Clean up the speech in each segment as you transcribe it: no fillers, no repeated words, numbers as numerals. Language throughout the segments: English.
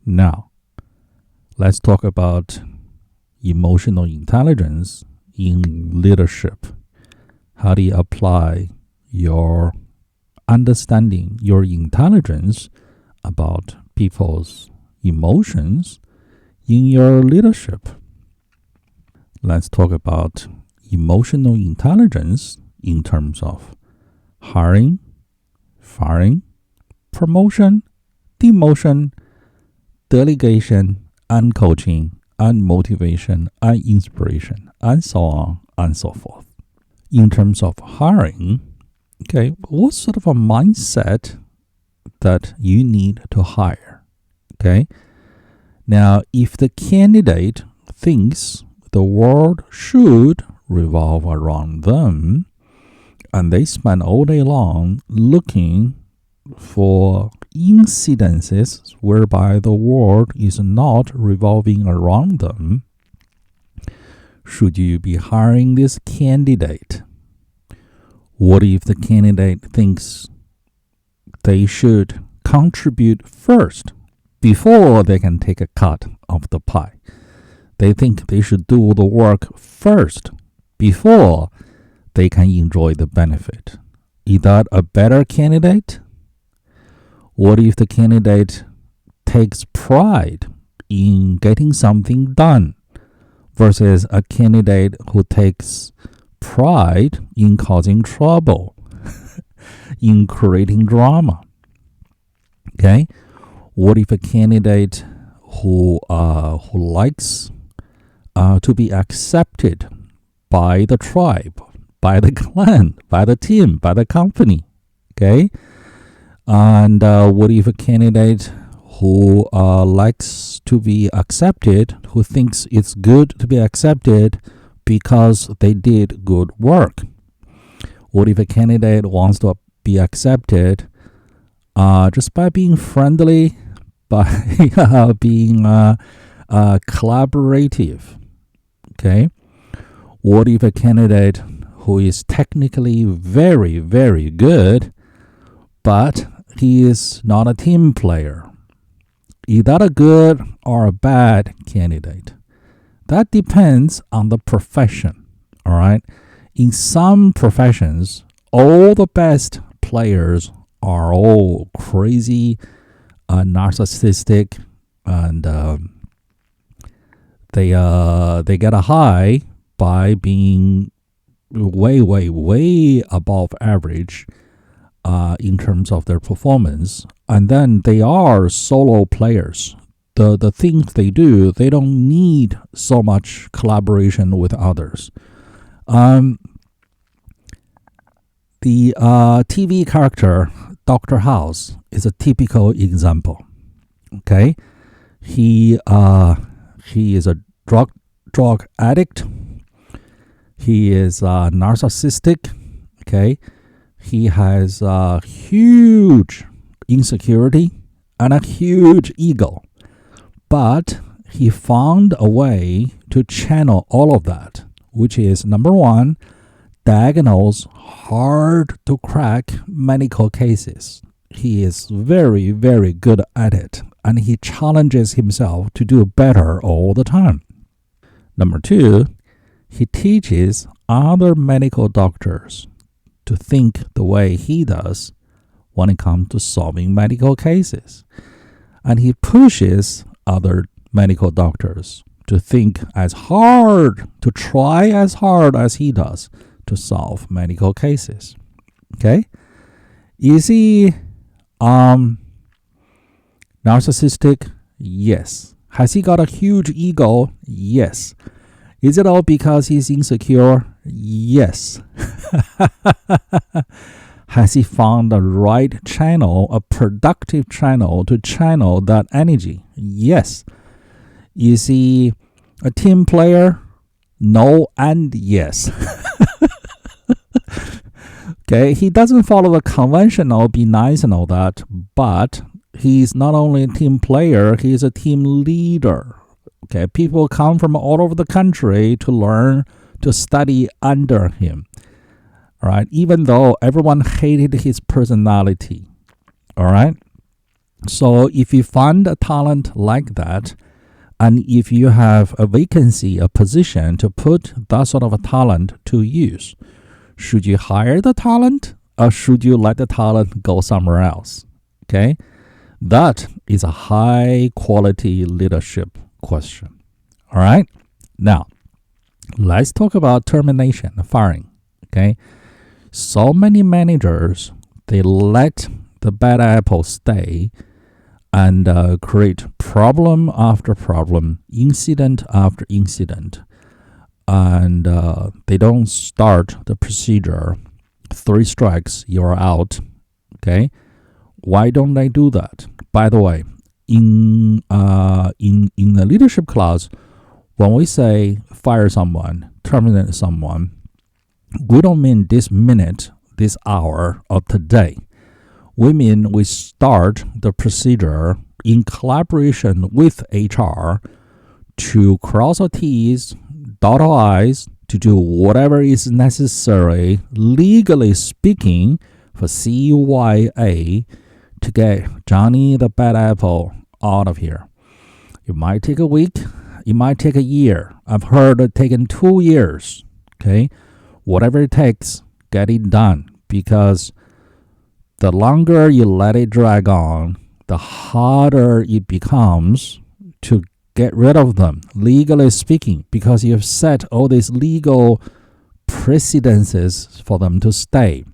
Now, let's talk about emotional intelligence in leadership. How do you apply your understanding, your intelligence about people's emotions in your leadership? Let's talk about emotional intelligence in terms of hiring, firing, promotion, demotion, delegation, and coaching, and motivation, and inspiration, and so on and so forth. In terms of hiring, okay, what sort of a mindset that you need to hire? Okay, now if the candidate thinks the world should revolve around them, and they spend all day long looking for incidences whereby the world is not revolving around them, should you be hiring this candidate? What if the candidate thinks they should contribute first before they can take a cut of the pie? They think they should do the work first before they can enjoy the benefit. Is that a better candidate? What if the candidate takes pride in getting something done versus a candidate who takes pride in causing trouble, in creating drama? Okay? What if a candidate who likes to be accepted by the tribe, by the clan, by the team, by the company? Okay? And what if a candidate who likes to be accepted, who thinks it's good to be accepted because they did good work? What if a candidate wants to be accepted just by being friendly, by being collaborative? Okay? What if a candidate who is technically very, very good, but he is not a team player? Is that a good or a bad candidate? That depends on the profession, all right? In some professions, all the best players are all crazy, narcissistic, and they get a high by being way above average in terms of their performance, and then they are solo players. The things they do, they don't need so much collaboration with others. The TV character Dr. House is a typical example. Okay, he is a drug addict. He is narcissistic. Okay. He has a huge insecurity and a huge ego. But he found a way to channel all of that, which is, number one, diagnose hard to crack medical cases. He is very, very good at it, and he challenges himself to do better all the time. Number two, he teaches other medical doctors to think the way he does when it comes to solving medical cases. And he pushes other medical doctors to think as hard, to try as hard as he does to solve medical cases. Okay? Is he narcissistic? Yes. Has he got a huge ego? Yes. Is it all because he's insecure? Yes. Has he found the right channel, a productive channel to channel that energy? Yes. Is he a team player? No and yes. Okay, he doesn't follow the conventional, be nice and all that, but he's not only a team player, he's a team leader. Okay, people come from all over the country to learn, to study under him. All right, even though everyone hated his personality. All right, So if you find a talent like that, and if you have a vacancy, a position to put that sort of a talent to use, should you hire the talent or should you let the talent go somewhere else? Okay, that is a high quality leadership question. All right, now let's talk about termination, firing. Okay, so many managers, they let the bad apple stay and create problem after problem, incident after incident, and they don't start the procedure. 3 strikes, you're out. Okay, why don't they do that? By the way, in the leadership class, when we say fire someone, terminate someone, we don't mean this minute, this hour, or today. We mean we start the procedure in collaboration with HR to cross our T's, dot our I's, to do whatever is necessary, legally speaking, for CYA to get Johnny the bad apple out of here. It might take a week. It might take a year. I've heard it taken 2 years. Okay, whatever it takes, get it done, because the longer you let it drag on, the harder it becomes to get rid of them, legally speaking, because you've set all these legal precedences for them to stay.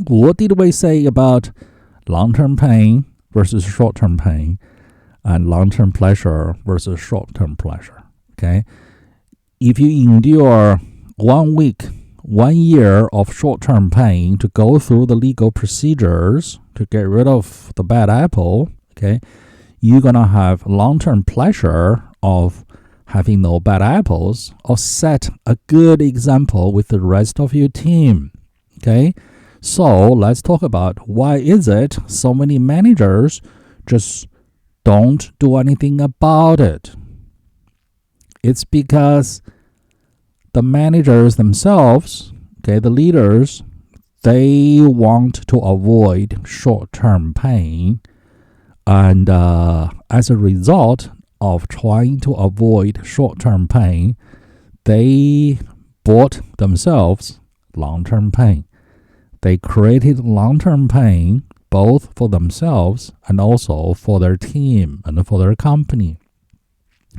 What did we say about long-term pain versus short-term pain, and long-term pleasure versus short-term pleasure? Okay, if you endure 1 week, 1 year of short-term pain to go through the legal procedures to get rid of the bad apple, okay, you're gonna have long-term pleasure of having no bad apples, or set a good example with the rest of your team. Okay, so let's talk about why is it so many managers just don't do anything about it. It's because the managers themselves, okay, the leaders, they want to avoid short-term pain. And as a result of trying to avoid short-term pain, they bought themselves long-term pain. They created long-term pain both for themselves and also for their team and for their company.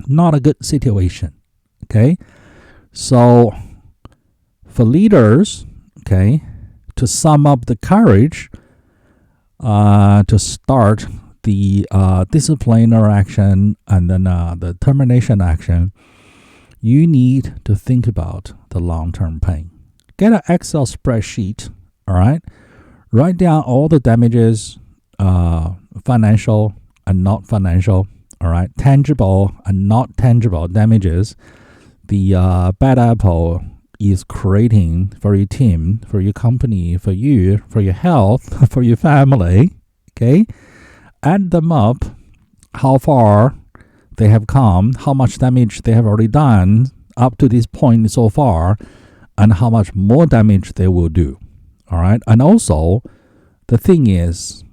Not a good situation, okay? So for leaders, okay, to sum up the courage to start the disciplinary action and then the termination action, you need to think about the long-term pain. Get an Excel spreadsheet, all right? Write down all the damages, financial and not financial, all right? Tangible and not tangible damages the bad apple is creating for your team, for your company, for you, for your health, for your family, okay? Add them up, how far they have come, how much damage they have already done up to this point so far, and how much more damage they will do, all right? And also, the thing is,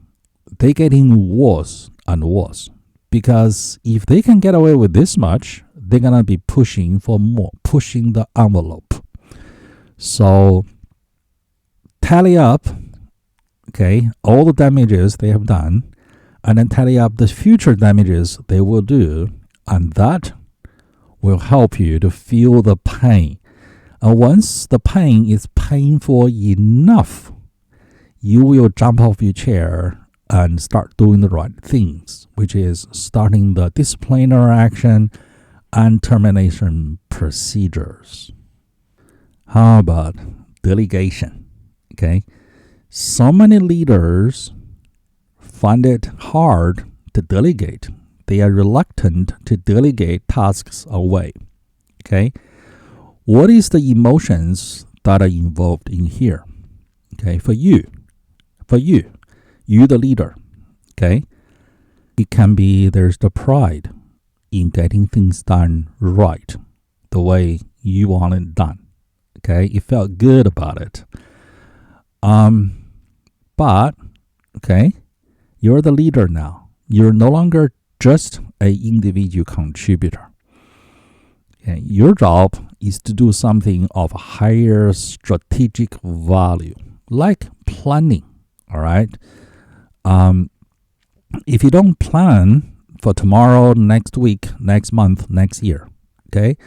they're getting worse and worse, because if they can get away with this much, they're going to be pushing for more, pushing the envelope. So tally up, okay, all the damages they have done, and then tally up the future damages they will do, and that will help you to feel the pain. And once the pain is painful enough, you will jump off your chair and start doing the right things, which is starting the disciplinary action and termination procedures. How about delegation? Okay, so many leaders find it hard to delegate. They are reluctant to delegate tasks away. Okay, what is the emotions that are involved in here? Okay, for you, the leader. Okay, it can be there's the pride in getting things done right, the way you want it done. Okay, you felt good about it. But okay, you're the leader now. You're no longer just an individual contributor. Okay? Your job is to do something of higher strategic value, like planning. All right. If you don't plan for tomorrow, next week, next month, next year, okay,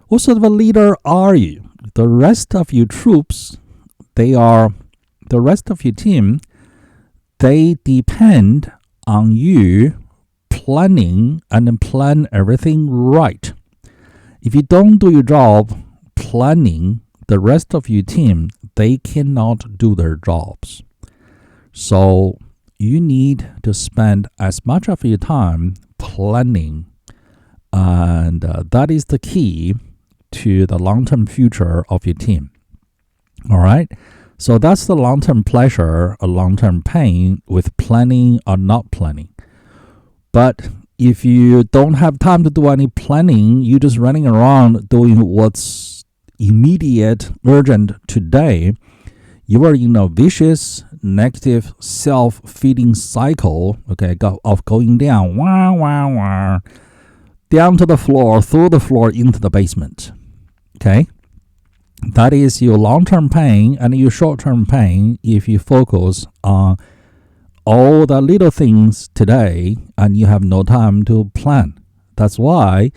what sort of a leader are you? The rest of your troops, the rest of your team, they depend on you planning and plan everything right. If you don't do your job planning, the rest of your team, they cannot do their jobs. So you need to spend as much of your time planning, and that is the key to the long-term future of your team. All right? So that's the long-term pleasure or long-term pain with planning or not planning. But if you don't have time to do any planning, you're just running around doing what's immediate, urgent today, you are in a vicious, negative, self-feeding cycle, okay, of going down, down to the floor, through the floor, into the basement. Okay? That is your long-term pain and your short-term pain if you focus on all the little things today and you have no time to plan. That's why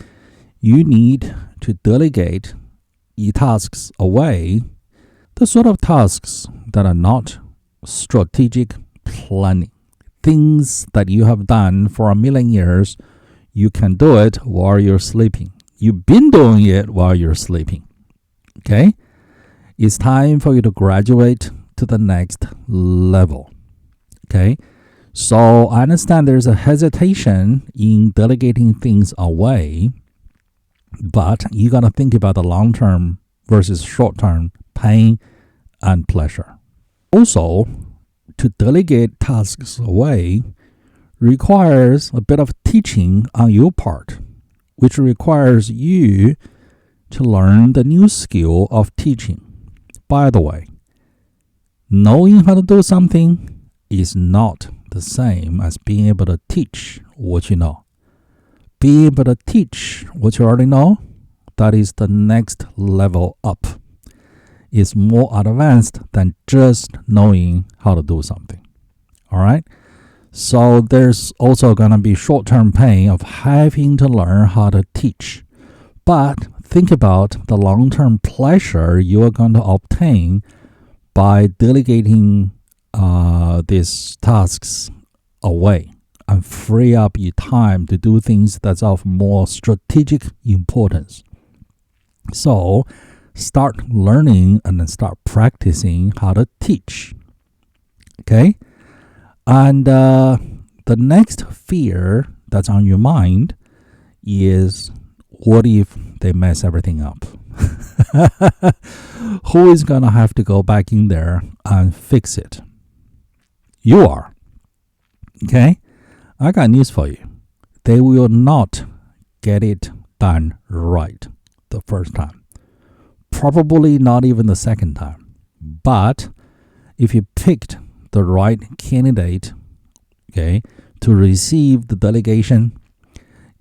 you need to delegate your tasks away, the sort of tasks that are not strategic planning. Things that you have done for a million years, you can do it while you're sleeping. You've been doing it while you're sleeping. Okay? It's time for you to graduate to the next level. Okay? So I understand there's a hesitation in delegating things away, but you got to think about the long-term versus short-term pain and pleasure. Also, to delegate tasks away requires a bit of teaching on your part, which requires you to learn the new skill of teaching. By the way, knowing how to do something is not the same as being able to teach what you know. Being able to teach what you already know, that is the next level up. It's more advanced than just knowing how to do something. All right? So there's also going to be short-term pain of having to learn how to teach. But think about the long-term pleasure you are going to obtain by delegating these tasks away and free up your time to do things that's of more strategic importance. So start learning and then start practicing how to teach. Okay? And the next fear that's on your mind is, what if they mess everything up? Who is going to have to go back in there and fix it? You are. Okay? I got news for you. They will not get it done right the first time. Probably not even the second time. But if you picked the right candidate, okay, to receive the delegation,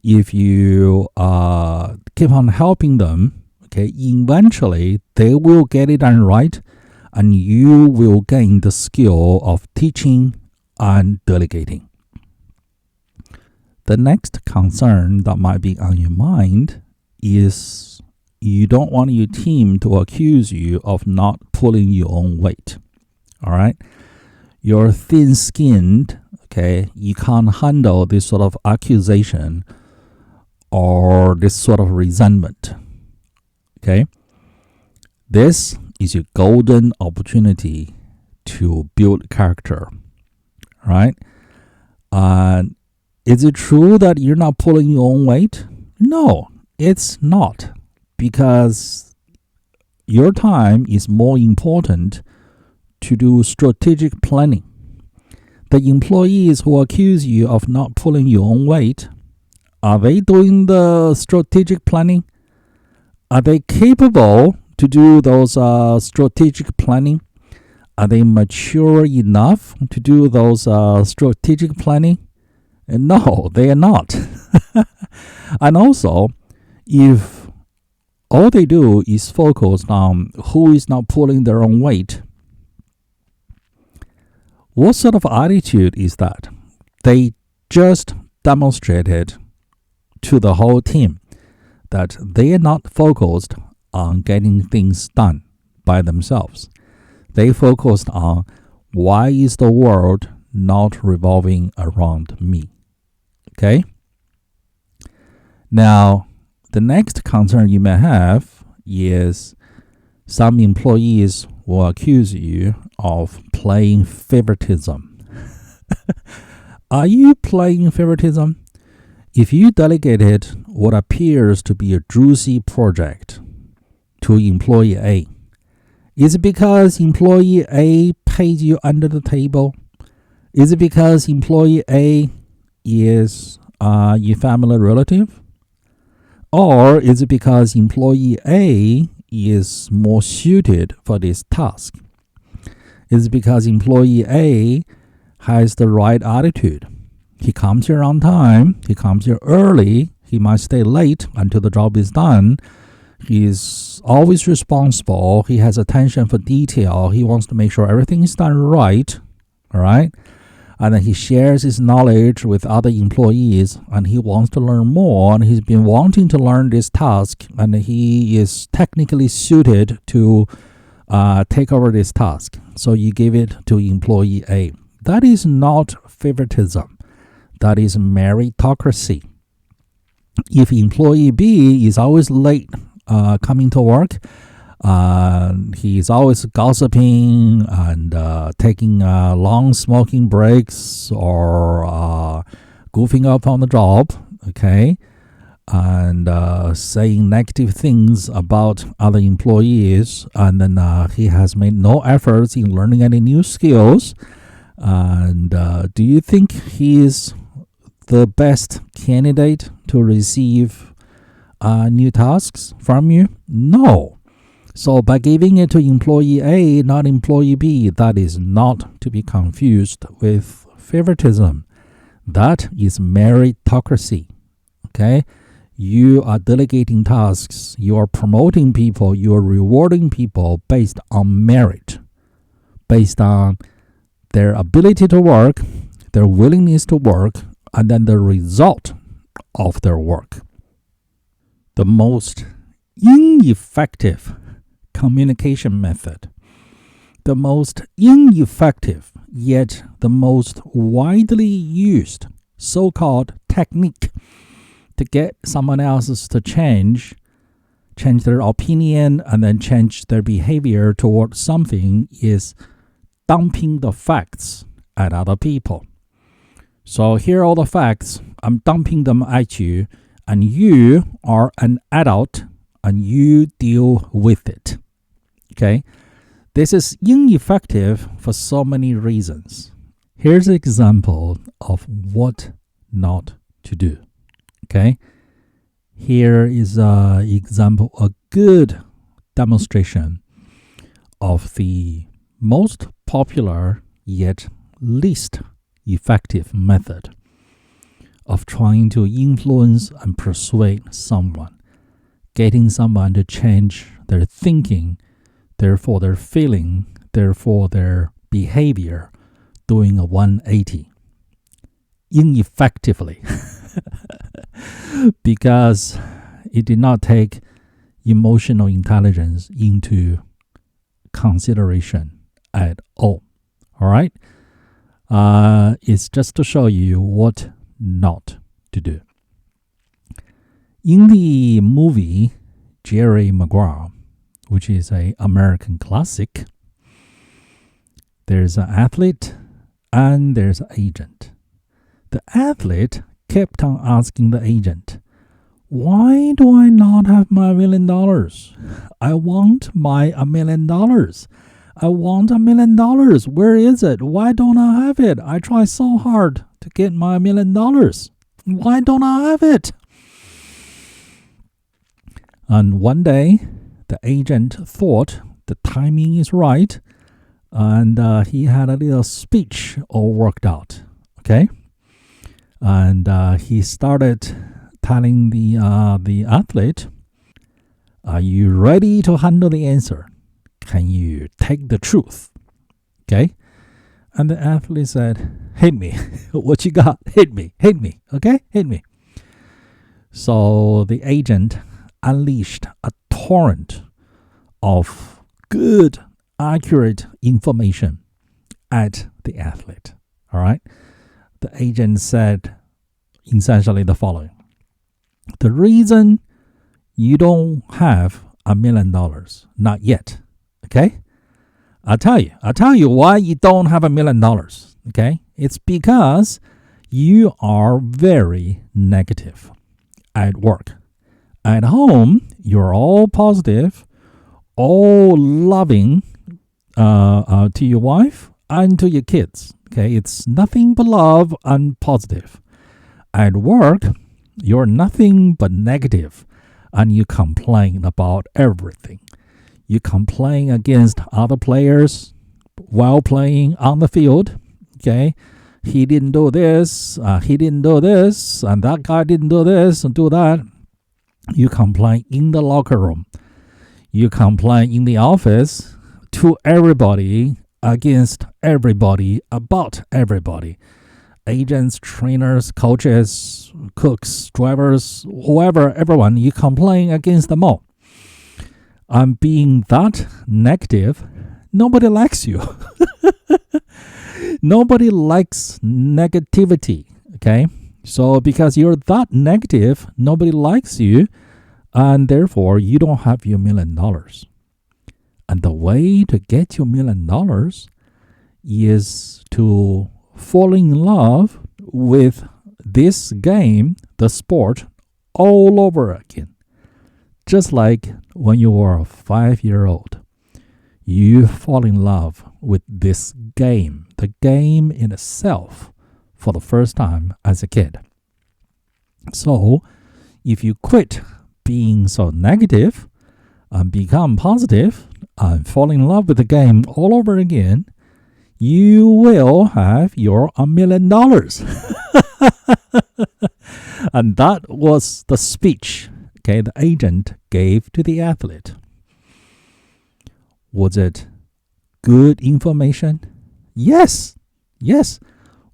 if you keep on helping them, okay, eventually they will get it done right, and you will gain the skill of teaching and delegating. The next concern that might be on your mind is you don't want your team to accuse you of not pulling your own weight. All right? You're thin-skinned, okay? You can't handle this sort of accusation or this sort of resentment. Okay? This is your golden opportunity to build character. Right? Is it true that you're not pulling your own weight? No, it's not. Because your time is more important to do strategic planning. The employees who accuse you of not pulling your own weight, are they doing the strategic planning? Are they capable to do those strategic planning? Are they mature enough to do those strategic planning? And no, they are not. And also, if all they do is focus on who is not pulling their own weight, what sort of attitude is that? They just demonstrated to the whole team that they are not focused on getting things done by themselves. They focused on why is the world not revolving around me. Okay? Now, the next concern you may have is some employees will accuse you of playing favoritism. Are you playing favoritism? If you delegated what appears to be a juicy project to employee A, is it because employee A paid you under the table? Is it because employee A is your family relative? Or is it because employee A is more suited for this task? Is it because employee A has the right attitude? He comes here on time, he comes here early, he might stay late until the job is done. He is always responsible, he has attention for detail, he wants to make sure everything is done right, all right? And then he shares his knowledge with other employees, and he wants to learn more, and he's been wanting to learn this task, and he is technically suited to take over this task. So you give it to employee A. That is not favoritism. That is meritocracy. If employee B is always late coming to work, he's always gossiping and taking long smoking breaks or goofing up on the job, okay, and saying negative things about other employees, and then he has made no efforts in learning any new skills. And do you think he is the best candidate to receive new tasks from you? No. So by giving it to employee A, not employee B, that is not to be confused with favoritism. That is meritocracy. Okay? You are delegating tasks, you are promoting people, you are rewarding people based on merit, based on their ability to work, their willingness to work, and then the result of their work. The most ineffective communication method, the most ineffective yet the most widely used so-called technique to get someone else to change their opinion and then change their behavior towards something is dumping the facts at other people. So here are all the facts, I'm dumping them at you, and you are an adult and you deal with it. Okay? This is ineffective for so many reasons. Here's an example of what not to do. Okay? Here is an example, a good demonstration of the most popular yet least effective method of trying to influence and persuade someone, getting someone to change their thinking, therefore their feeling, therefore their behavior, doing a 180 ineffectively because it did not take emotional intelligence into consideration at all. All right? It's just to show you what not to do. In the movie Jerry Maguire, which is an American classic, there's an athlete and there's an agent. The athlete kept on asking the agent, why do I not have my $1 million? I want my $1 million. I want $1 million. Where is it? Why don't I have it? I try so hard to get my $1 million. Why don't I have it? And one day, the agent thought the timing is right, and he had a little speech all worked out. Okay? And he started telling the athlete, "Are you ready to handle the answer? Can you take the truth?" Okay. And the athlete said, "Hit me. What you got? Hit me. Hit me. Okay? Hit me." So the agent unleashed a torrent of good, accurate information at the athlete. All right. The agent said essentially the following: the reason you don't have $1 million, not yet. Okay. I'll tell you why you don't have $1 million. Okay. It's because you are very negative at work. At home, you're all positive, all loving to your wife and to your kids. Okay, it's nothing but love and positive. At work, you're nothing but negative, and you complain about everything. You complain against other players while playing on the field. Okay, he didn't do this, he didn't do this, and that guy didn't do this and do that. You complain in the locker room. You complain in the office to everybody, against everybody, about everybody. Agents, trainers, coaches, cooks, drivers, whoever, everyone, you complain against them all. And being that negative, nobody likes you. Nobody likes negativity, okay? So because you're that negative, nobody likes you, and therefore you don't have your $1 million. And the way to get your $1 million is to fall in love with this game, the sport, all over again. Just like when you were a 5-year-old, you fall in love with this game, the game in itself, for the first time as a kid. So if you quit being so negative and become positive and fall in love with the game all over again, you will have your $1 million. And that was the speech, okay, the agent gave to the athlete. Was it good information? Yes. Yes.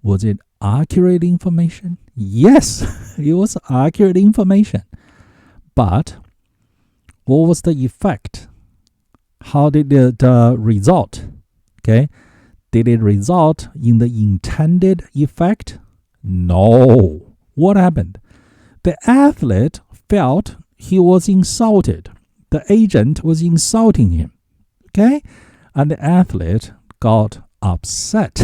Was it accurate information? Yes, it was accurate information. But what was the effect? How did it result? Okay. Did it result in the intended effect? No. What happened? The athlete felt he was insulted. The agent was insulting him. Okay? And the athlete got upset.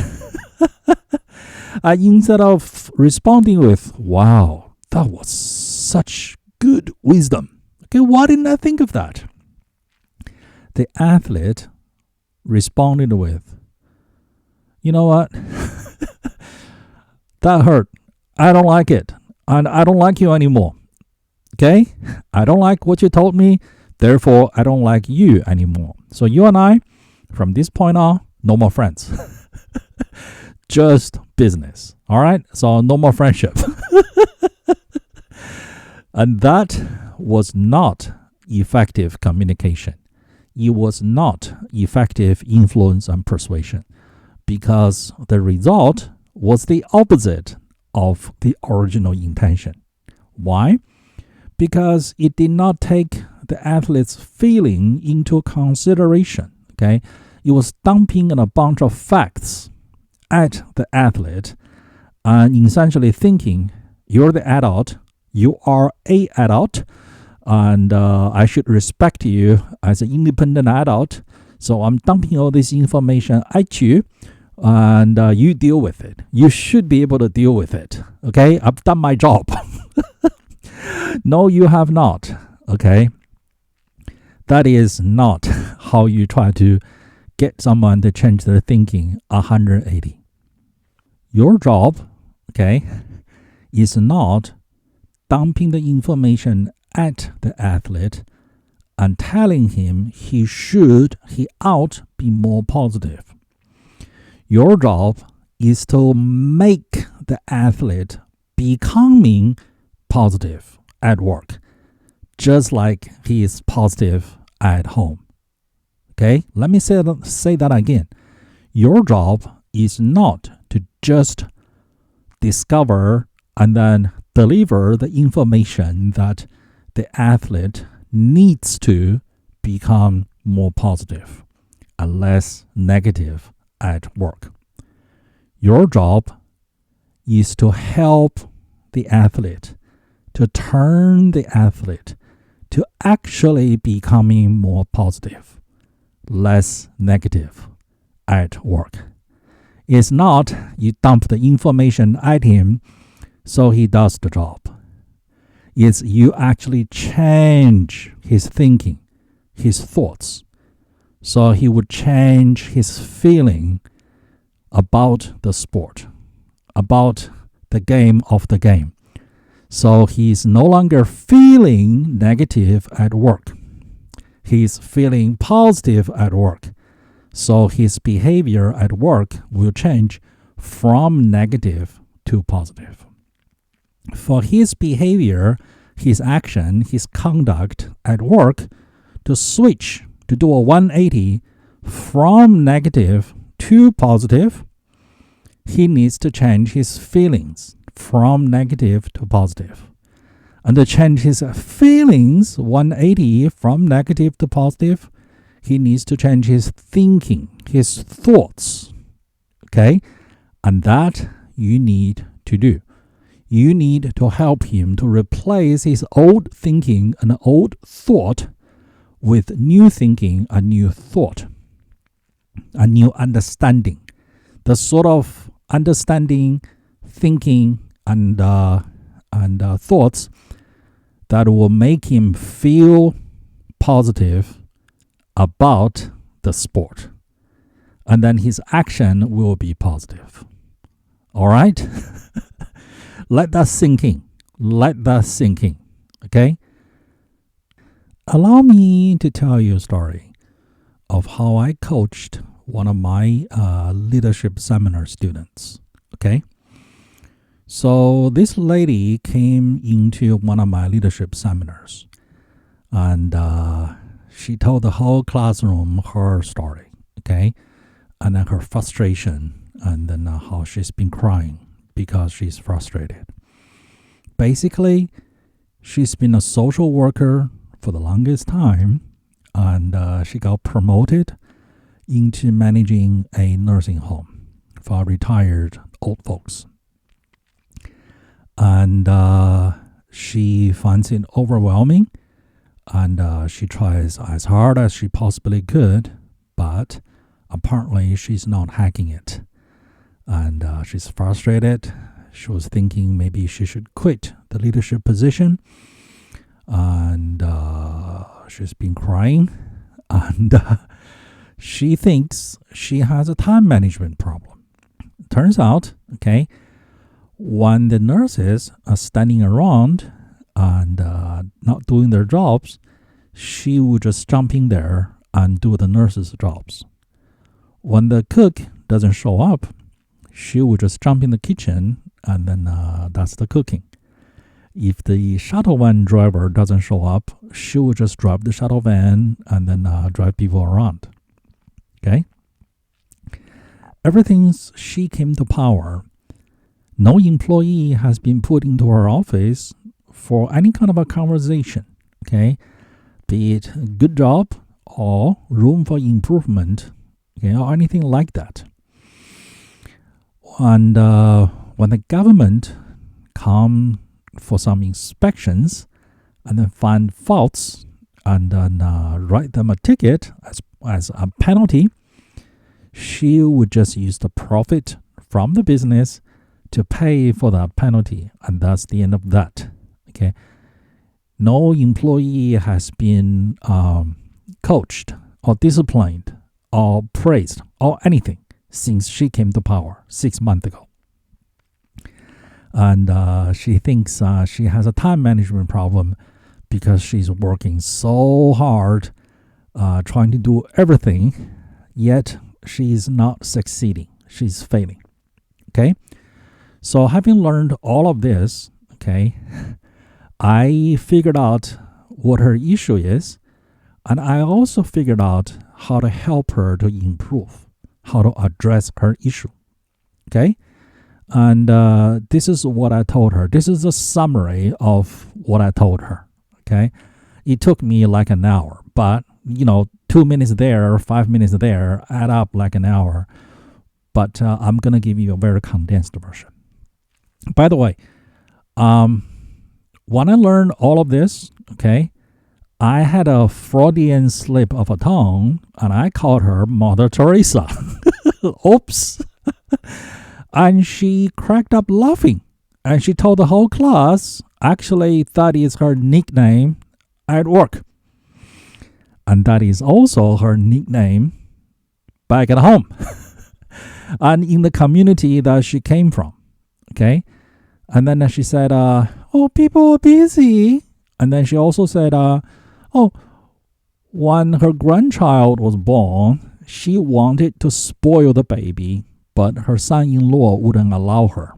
And instead of responding with, "Wow, that was such good wisdom. Okay, why didn't I think of that?" The athlete responded with, "You know what? That hurt. I don't like it. And I don't like you anymore. Okay? I don't like what you told me. Therefore, I don't like you anymore. So you and I, from this point on, no more friends." Just business. All right? So no more friendship. And that was not effective communication. It was not effective influence and persuasion, because the result was the opposite of the original intention. Why? Because it did not take the athlete's feeling into consideration. Okay? It was dumping in a bunch of facts at the athlete and essentially thinking, you're the adult, you are a adult, and I should respect you as an independent adult. So I'm dumping all this information at you, and you deal with it. You should be able to deal with it. Okay? I've done my job. No, you have not. Okay? That is not how you try to get someone to change their thinking 180. Your job, okay, is not dumping the information at the athlete and telling him he ought be more positive. Your job is to make the athlete becoming positive at work, just like he is positive at home. Okay, let me say that again. Your job is not to just discover and then deliver the information that the athlete needs to become more positive and less negative at work. Your job is to help the athlete, to turn the athlete to actually becoming more positive, less negative at work. It's not you dump the information at him so he does the job. It's you actually change his thinking, his thoughts, so he would change his feeling about the sport, about the game of the game. So he's no longer feeling negative at work. He's feeling positive at work. So his behavior at work will change from negative to positive. For his behavior, his action, his conduct at work to switch, to do a 180 from negative to positive, he needs to change his feelings from negative to positive. And to change his feelings 180 from negative to positive, he needs to change his thinking, his thoughts. Okay? And that you need to do. You need to help him to replace his old thinking and old thought with new thinking and new thought, a new understanding. The sort of understanding, thinking, and thoughts that will make him feel positive about the sport. And then his action will be positive. All right? Let that sink in. Let that sink in. Okay? Allow me to tell you a story of how I coached one of my leadership seminar students. Okay? So this lady came into one of my leadership seminars, and she told the whole classroom her story, okay? And then her frustration, and then how she's been crying because she's frustrated. Basically, she's been a social worker for the longest time, and she got promoted into managing a nursing home for retired old folks. And she finds it overwhelming, and she tries as hard as she possibly could, but apparently she's not hacking it. And she's frustrated. She was thinking maybe she should quit the leadership position. And she's been crying. And she thinks she has a time management problem. Turns out, okay, when the nurses are standing around and not doing their jobs, she would just jump in there and do the nurses' jobs. When the cook doesn't show up, she would just jump in the kitchen, and then that's the cooking. If the shuttle van driver doesn't show up, she would just drive the shuttle van and then drive people around. Okay? Ever since she came to power, no employee has been put into her office for any kind of a conversation, okay? Be it good job or room for improvement, okay, or anything like that. And when the government come for some inspections and then find faults and then write them a ticket as a penalty, she would just use the profit from the business to pay for that penalty, and that's the end of that. Okay, no employee has been coached or disciplined or praised or anything since she came to power 6 months ago. And she thinks she has a time management problem because she's working so hard trying to do everything, yet she's not succeeding. She's failing. Okay? So having learned all of this, okay, I figured out what her issue is, and I also figured out how to help her to improve, how to address her issue. Okay? And this is what I told her. This is a summary of what I told her. Okay? It took me like an hour, but 2 minutes there, 5 minutes there add up like an hour. But I'm going to give you a very condensed version. By the way, when I learned all of this, okay, I had a Freudian slip of a tongue, and I called her Mother Teresa. Oops. And she cracked up laughing. And she told the whole class, actually, that is her nickname at work. And that is also her nickname back at home. And in the community that she came from. Okay? And then she said, people are busy. And then she also said, when her grandchild was born, she wanted to spoil the baby, but her son-in-law wouldn't allow her.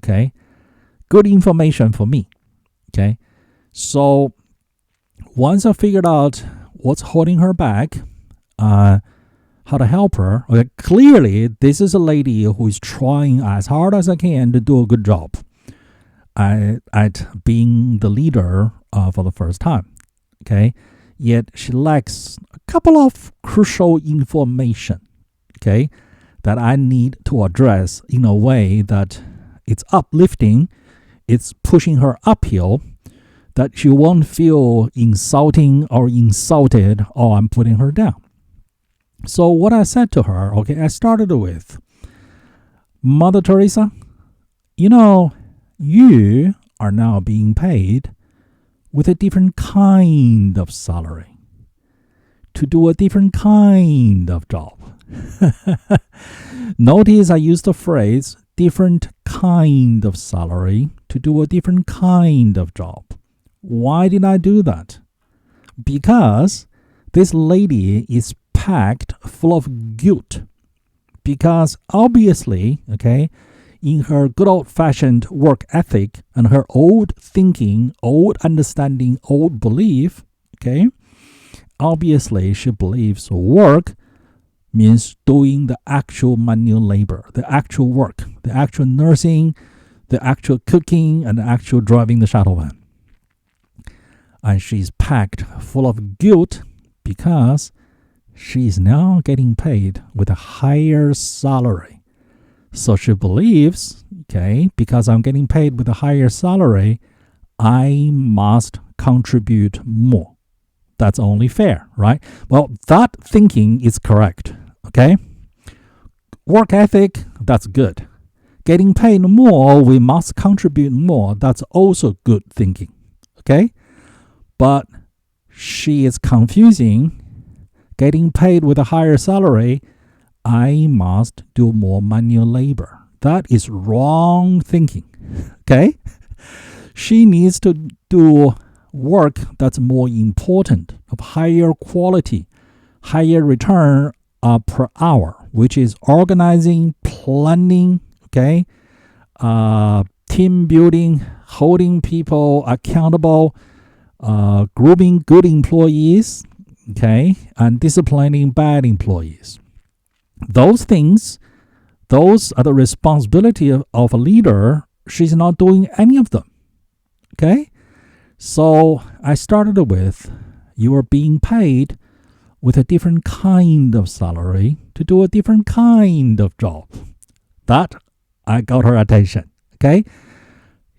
Okay? Good information for me. Okay? So once I figured out what's holding her back, how to help her, okay, clearly this is a lady who is trying as hard as I can to do a good job at being the leader for the first time. Okay? Yet she lacks a couple of crucial information, okay, that I need to address in a way that it's uplifting, it's pushing her uphill, that she won't feel insulting or insulted or I'm putting her down. So what I said to her, okay, I started with, Mother Teresa, you are now being paid with a different kind of salary to do a different kind of job. Notice I used the phrase different kind of salary to do a different kind of job. Why did I do that? Because this lady is packed full of guilt. Because obviously, okay, in her good old-fashioned work ethic and her old thinking, old understanding, old belief, okay, obviously she believes work means doing the actual manual labor, the actual work, the actual nursing, the actual cooking, and the actual driving the shuttle van. And she's packed full of guilt because she is now getting paid with a higher salary. So she believes, okay, because I'm getting paid with a higher salary, I must contribute more. That's only fair, right? Well, that thinking is correct, okay? Work ethic, that's good. Getting paid more, we must contribute more. That's also good thinking, okay? But she is confusing getting paid with a higher salary, I must do more manual labor. That is wrong thinking, okay? She needs to do work that's more important, of higher quality, higher return per hour, which is organizing, planning, okay? Team building, holding people accountable, grooming good employees, okay? And disciplining bad employees. Those things, those are the responsibility of a leader. She's not doing any of them. Okay? So I started with, you are being paid with a different kind of salary to do a different kind of job. That, I got her attention. Okay?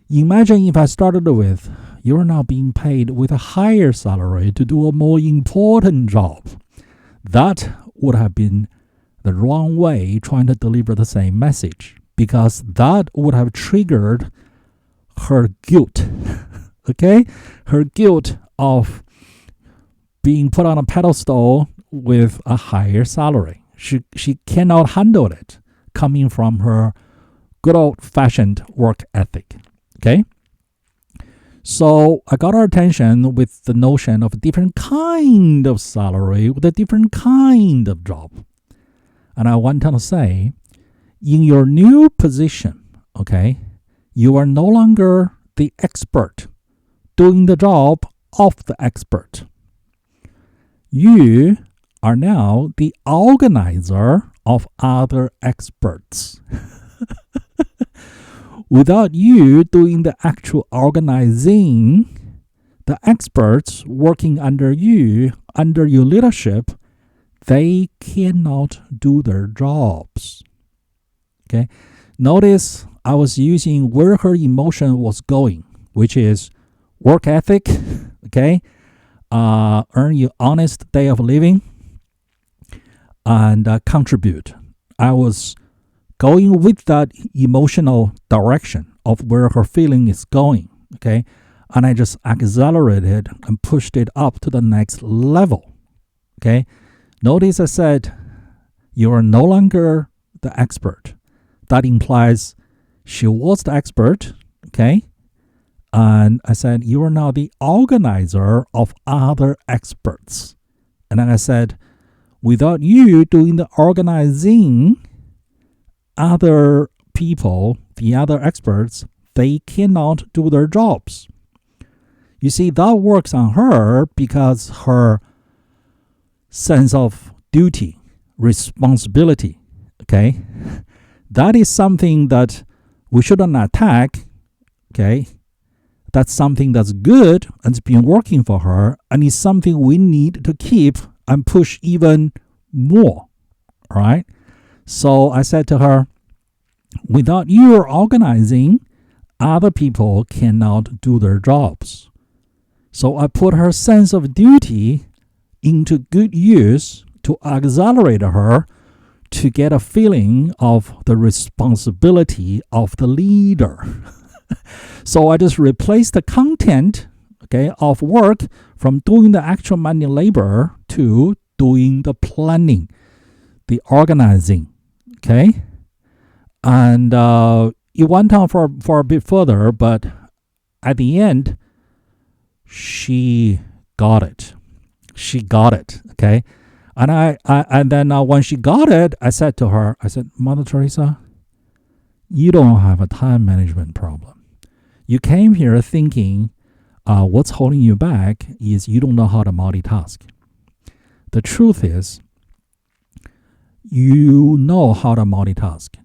Imagine if I started with, you are now being paid with a higher salary to do a more important job. That would have been the wrong way trying to deliver the same message, because that would have triggered her guilt, okay? Her guilt of being put on a pedestal with a higher salary. She cannot handle it coming from her good old-fashioned work ethic, okay? So I got her attention with the notion of a different kind of salary with a different kind of job. And I want to say, in your new position Okay? You are no longer the expert doing the job of the expert. You are now the organizer of other experts. Without you doing the actual organizing, the experts working under you, under your leadership, they cannot do their jobs. Okay? Notice I was using where her emotion was going, which is work ethic, okay? Earn your honest day of living, and contribute. I was going with that emotional direction of where her feeling is going, okay? And I just accelerated and pushed it up to the next level, okay? Notice I said, you are no longer the expert. That implies she was the expert, okay? And I said, you are now the organizer of other experts. And then I said, without you doing the organizing, other people, the other experts, they cannot do their jobs. You see, that works on her because her sense of duty, responsibility, okay? That is something that we shouldn't attack, okay? That's something that's good and it's been working for her, and it's something we need to keep and push even more, all right? So I said to her, without your organizing, other people cannot do their jobs. So I put her sense of duty into good use to accelerate her to get a feeling of the responsibility of the leader. So I just replaced the content, okay, of work from doing the actual manual labor to doing the planning, the organizing, okay? And it went on for a bit further, but at the end, she got it. She got it, okay? And then when she got it, I said to her, I said, Mother Teresa, you don't have a time management problem. You came here thinking what's holding you back is you don't know how to multitask. The truth is, you know how to multitask.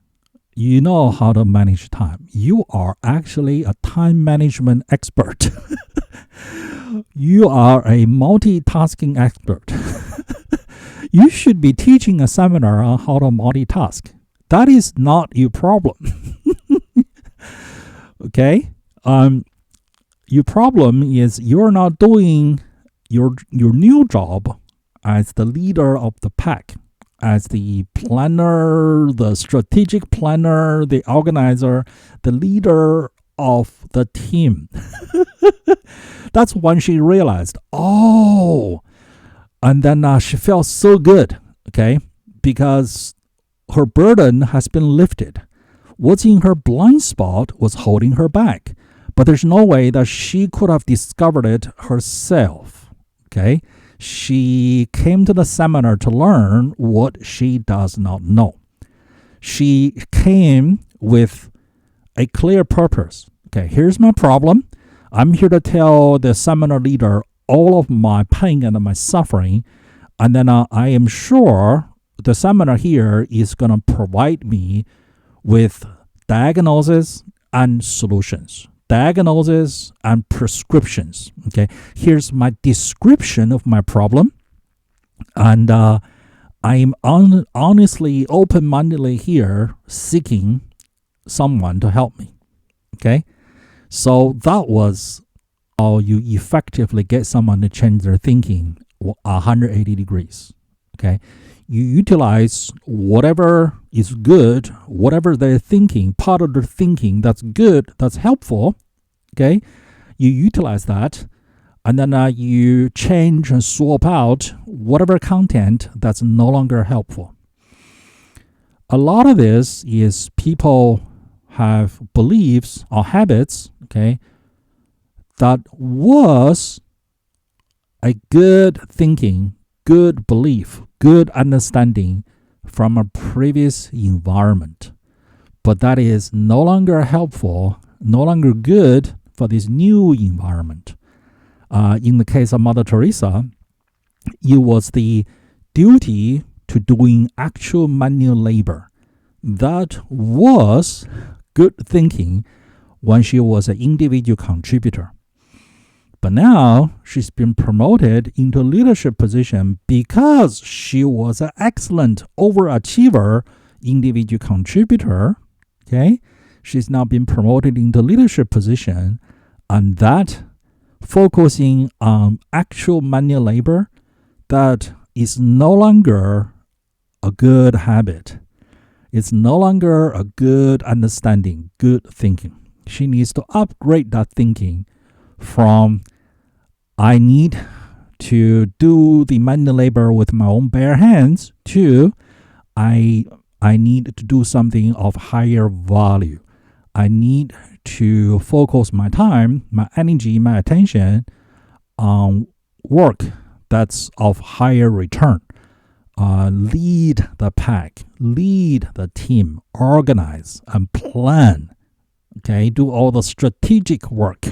You know how to manage time. You are actually a time management expert. You are a multitasking expert. You should be teaching a seminar on how to multitask. That is not your problem. Okay? Your problem is you're not doing your new job as the leader of the pack, as the planner, the strategic planner, the organizer, the leader of the team. That's when she realized, oh, and then she felt so good, okay, because her burden has been lifted. What's in her blind spot was holding her back, but there's no way that she could have discovered it herself, okay? She came to the seminar to learn what she does not know. She came with a clear purpose. Okay, here's my problem. I'm here to tell the seminar leader all of my pain and my suffering, and then I am sure the seminar here is going to provide me with diagnosis and solutions. Diagnosis and prescriptions. Okay, here's my description of my problem, and I'm honestly, open-mindedly here seeking someone to help me. Okay, so that was how you effectively get someone to change their thinking 180 degrees. Okay, you utilize whatever is good, whatever they're thinking, part of their thinking that's good, that's helpful. Okay, you utilize that, and then you change and swap out whatever content that's no longer helpful. A lot of this is people have beliefs or habits, okay, that was a good thinking, good belief, good understanding from a previous environment. but that is no longer helpful, no longer good for this new environment. In the case of Mother Teresa, it was the duty to doing actual manual labor. That was good thinking when she was an individual contributor. But now she's been promoted into leadership position because she was an excellent overachiever, individual contributor. Okay, she's now been promoted into leadership position, and that focusing on actual manual labor, that is no longer a good habit. It's no longer a good understanding, good thinking. She needs to upgrade that thinking from I need to do the manual labor with my own bare hands to I need to do something of higher value. I need to focus my time, my energy, my attention on work that's of higher return. Lead the pack, lead the team, organize and plan. Okay, do all the strategic work.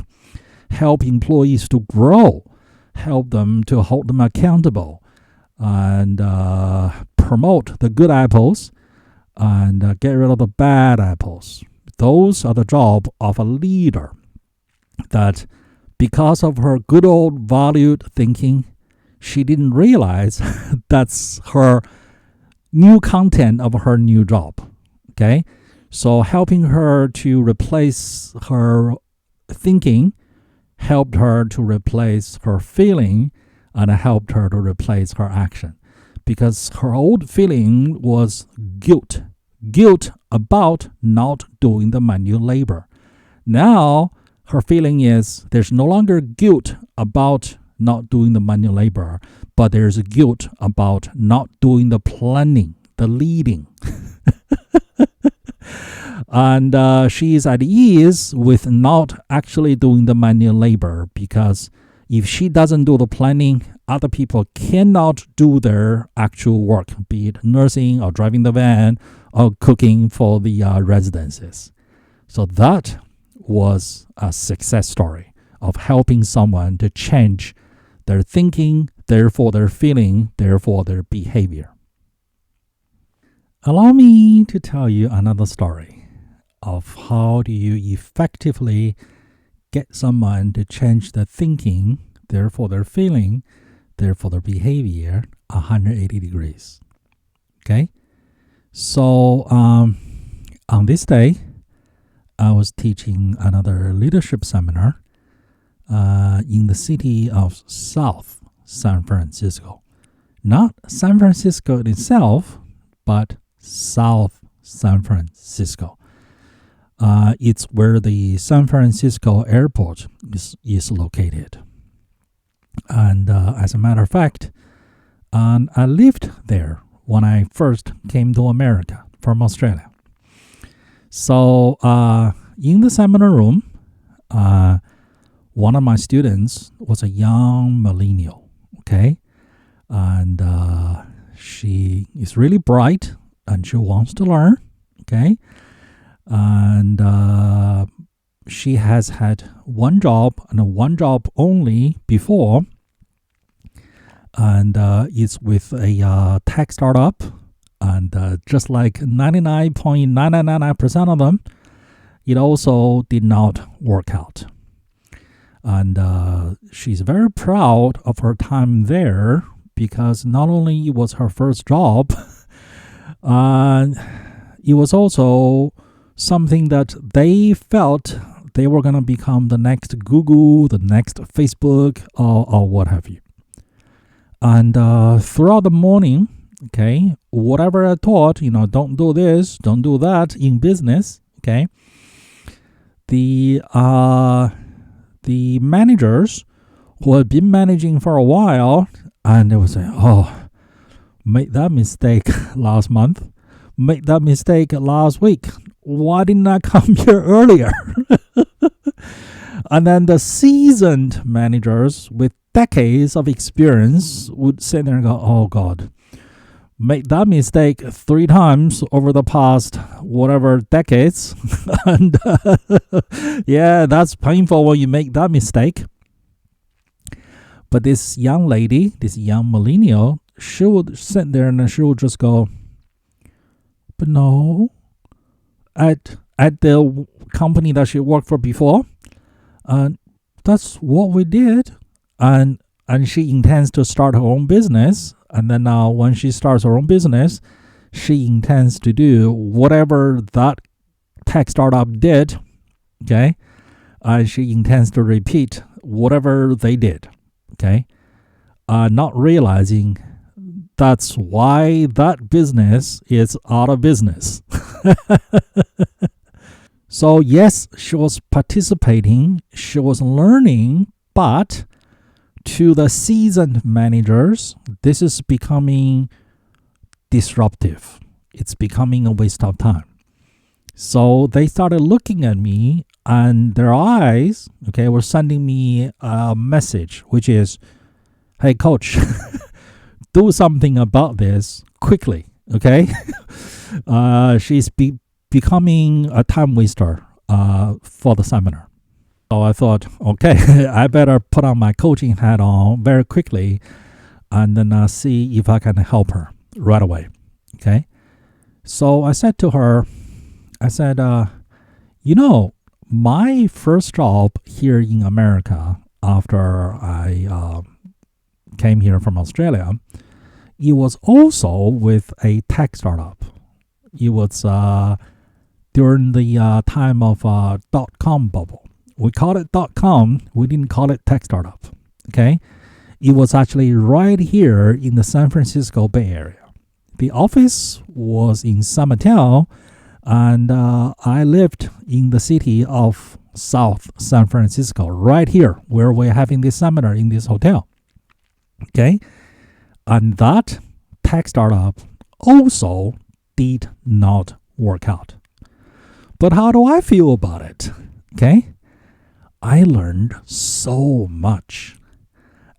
Help employees to grow. Help them to hold them accountable. And promote the good apples and get rid of the bad apples. Those are the job of a leader. That because of her good old valued thinking, she didn't realize that's her new content of her new job. Okay, so helping her to replace her thinking helped her to replace her feeling and helped her to replace her action. Because her old feeling was guilt about not doing the manual labor. Now her feeling is there's no longer guilt about not doing the manual labor, but there's guilt about not doing the planning, the leading. And she is at ease with not actually doing the manual labor, because if she doesn't do the planning, other people cannot do their actual work, be it nursing or driving the van or cooking for the residences. So that was a success story of helping someone to change their thinking, therefore their feeling, therefore their behavior. Allow me to tell you another story of how do you effectively get someone to change their thinking, therefore their feeling, therefore their behavior 180 degrees. Okay? So on this day, I was teaching another leadership seminar in the city of South San Francisco. Not San Francisco itself, but South San Francisco. It's where the San Francisco airport is located. And as a matter of fact, I lived there when I first came to America from Australia. So in the seminar room, one of my students was a young millennial, okay? And she is really bright and she wants to learn, okay? And she has had one job and one job only before, and it's with a tech startup, and just like 99.999% of them, it also did not work out. And she's very proud of her time there, because not only it was her first job, it was also something that they felt they were going to become the next Google, the next Facebook, or what have you. And throughout the morning, okay, whatever I taught, don't do this, don't do that in business, okay, the managers who had been managing for a while, and they would say, oh, made that mistake last month, made that mistake last week. Why didn't I come here earlier? And then the seasoned managers with decades of experience would sit there and go, oh God, made that mistake 3 times over the past whatever decades. And yeah, that's painful when you make that mistake. But this young lady, this young millennial, she would sit there and she would just go, but no, at the company that she worked for before, that's what we did. And she intends to start her own business. And then now when she starts her own business, she intends to do whatever that tech startup did, okay? And she intends to repeat whatever they did, okay? Not realizing that's why that business is out of business. So yes, she was participating, she was learning, but to the seasoned managers, this is becoming disruptive. It's becoming a waste of time. So they started looking at me, and their eyes, okay, were sending me a message, which is, hey, coach, do something about this quickly, okay? She's becoming a time waster for the seminar. So I thought, okay, I better put on my coaching hat on very quickly and then see if I can help her right away, okay? So I said to her, I said, my first job here in America after I came here from Australia, it was also with a tech startup. It was during the time of .com bubble. We called it .com. We didn't call it tech startup. Okay, it was actually right here in the San Francisco Bay Area. The office was in San Mateo, and I lived in the city of South San Francisco, right here where we're having this seminar in this hotel. Okay, and that tech startup also did not work out. But how do I feel about it? Okay, I learned so much.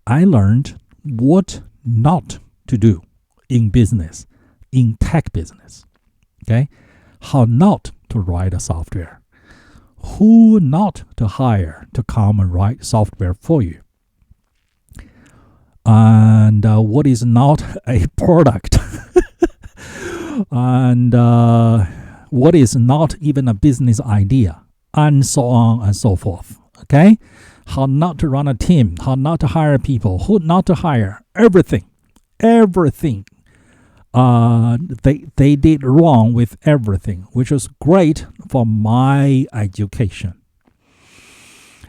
I learned what not to do in business, in tech business. Okay, how not to write a software, who not to hire to come and write software for you, and what is not a product, and what is not even a business idea, and so on and so forth. Okay, how not to run a team, how not to hire people, who not to hire, everything. They did wrong with everything, which was great for my education.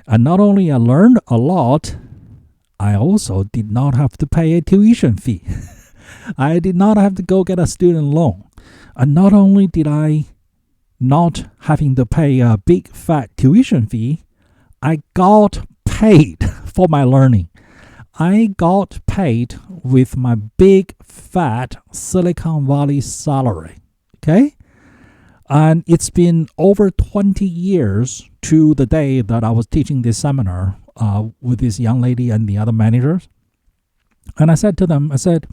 And not only I learned a lot, I also did not have to pay a tuition fee. I did not have to go get a student loan. And not only did I not having to pay a big fat tuition fee, I got paid for my learning. I got paid with my big fat Silicon Valley salary. Okay? And it's been over 20 years to the day that I was teaching this seminar with this young lady and the other managers. And I said to them, I said,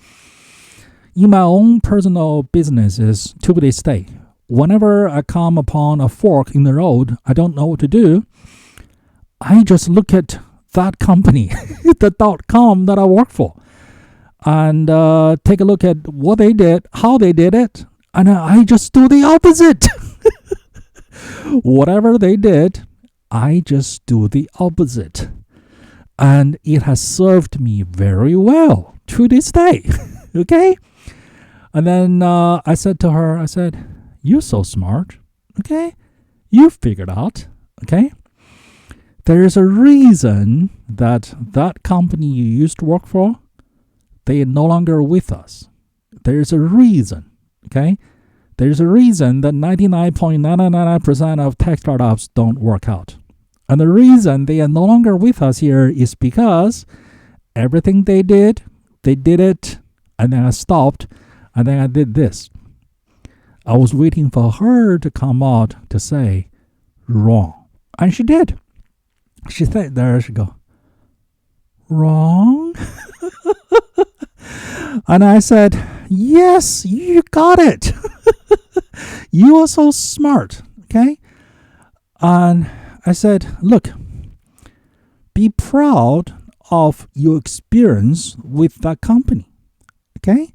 in my own personal businesses to this day, whenever I come upon a fork in the road, I don't know what to do, I just look at that company, the .com that I work for, and take a look at what they did, how they did it, and I just do the opposite. Whatever they did, I just do the opposite. And it has served me very well to this day. Okay? And then I said to her, I said, you're so smart. Okay? You figured out. Okay? There's a reason that company you used to work for, they are no longer with us. There's a reason. Okay? There's a reason that 99.999% of tech startups don't work out. And the reason they are no longer with us here is because everything they did it, and then I stopped, and then I did this. I was waiting for her to come out to say, wrong. And she did. She sat there, she go, wrong? And I said, Yes, you got it. You are so smart. Okay. And I said, look, be proud of your experience with that company. Okay.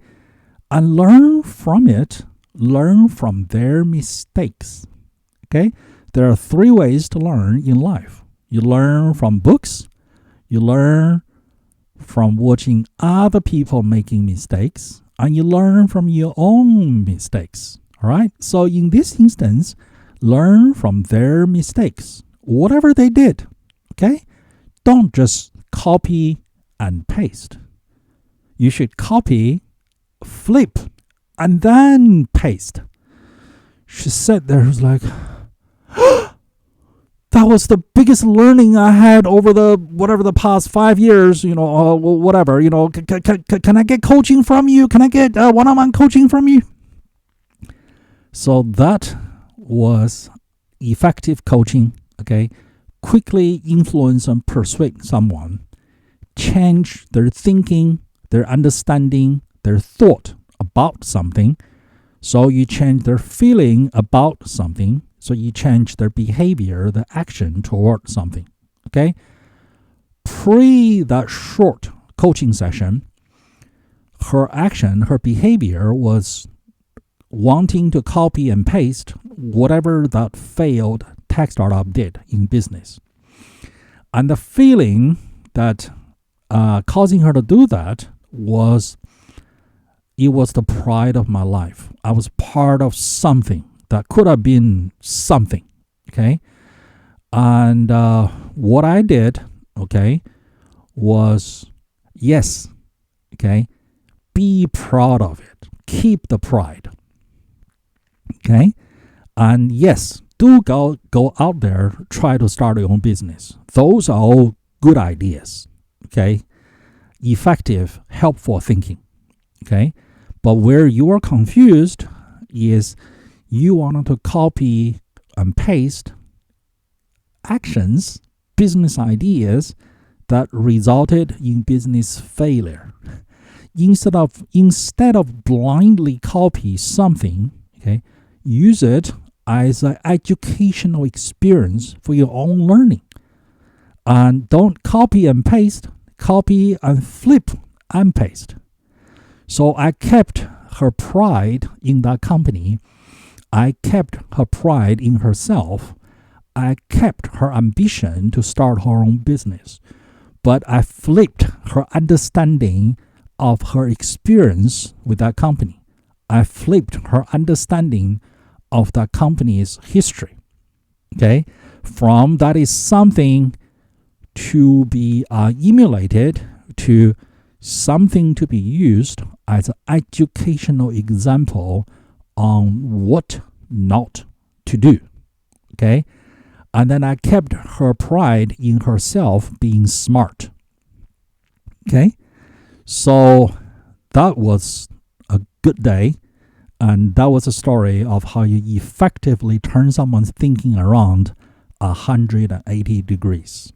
And learn from it. Learn from their mistakes. Okay. There are 3 ways to learn in life. You learn from books. You learn from watching other people making mistakes. And you learn from your own mistakes. All right. So in this instance, learn from their mistakes. Whatever they did. Okay. Don't just copy and paste. You should copy, flip, and then paste. She sat there, was like, that was the biggest learning I had over the past 5 years, whatever, can I get coaching from you? Can I get one-on-one coaching from you? So that was effective coaching, okay? Quickly influence and persuade someone, change their thinking, their understanding, their thought about something. So you change their feeling about something. So you change their behavior, the action toward something. Okay? Pre that short coaching session, her action, her behavior was wanting to copy and paste whatever that failed tech startup did in business. And the feeling that causing her to do that was, it was the pride of my life. I was part of something that could have been something, okay? And what I did, okay, was, yes, okay, be proud of it. Keep the pride, okay? And yes, do go out there, try to start your own business. Those are all good ideas, okay? Effective, helpful thinking, okay? But where you are confused is you wanted to copy and paste actions, business ideas that resulted in business failure. Instead of blindly copy something, okay, use it as an educational experience for your own learning. And don't copy and paste, copy and flip and paste. So I kept her pride in that company. I kept her pride in herself. I kept her ambition to start her own business. But I flipped her understanding of her experience with that company. I flipped her understanding of that company's history. Okay? From that is something to be emulated to something to be used as an educational example on what not to do. Okay? And then I kept her pride in herself being smart. Okay? So that was a good day. And that was a story of how you effectively turn someone's thinking around 180 degrees.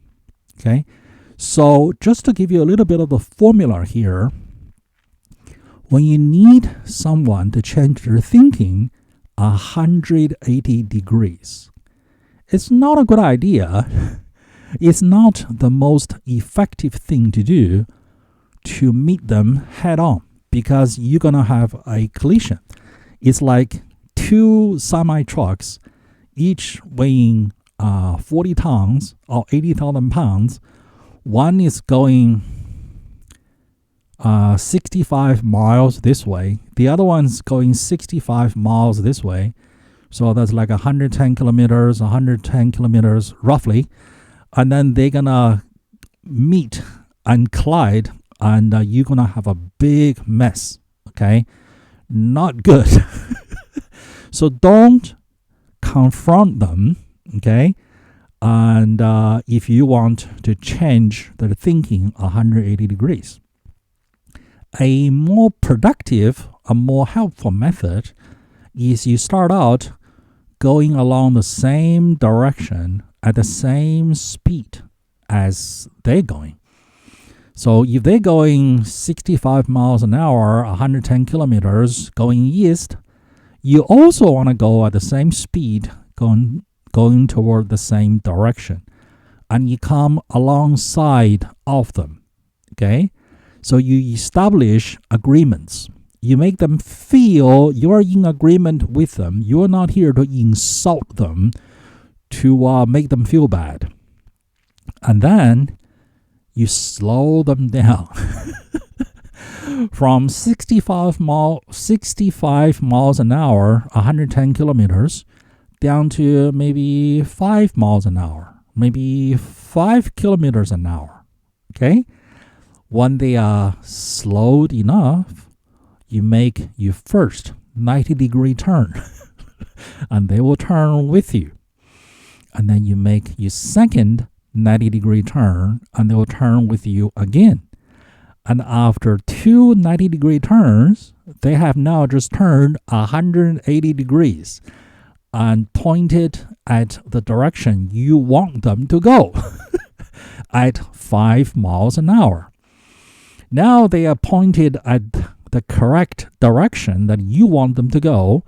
Okay? So just to give you a little bit of the formula here, when you need someone to change their thinking 180 degrees, it's not a good idea. It's not the most effective thing to do to meet them head on, because you're going to have a collision. It's like 2 semi-trucks, each weighing 40 tons or 80,000 pounds. One is going 65 miles this way. The other one's going 65 miles this way. So that's like 110 kilometers roughly. And then they're going to meet and collide, and you're going to have a big mess. Okay? Not good. So don't confront them. Okay? And if you want to change their thinking 180 degrees. A more productive, a more helpful method is you start out going along the same direction at the same speed as they're going. So if they're going 65 miles an hour, 110 kilometers going east, you also want to go at the same speed going toward the same direction. And you come alongside of them. Okay? So you establish agreements. You make them feel you're in agreement with them. You're not here to insult them, to make them feel bad. And then you slow them down from 65 miles an hour, 110 kilometers, down to maybe 5 miles an hour, maybe 5 kilometers an hour. Okay? When they are slowed enough, you make your first 90-degree turn, and they will turn with you. And then you make your second 90-degree turn, and they will turn with you again. And after 2 90-degree turns, they have now just turned 180 degrees and pointed at the direction you want them to go at 5 miles an hour. Now they are pointed at the correct direction that you want them to go.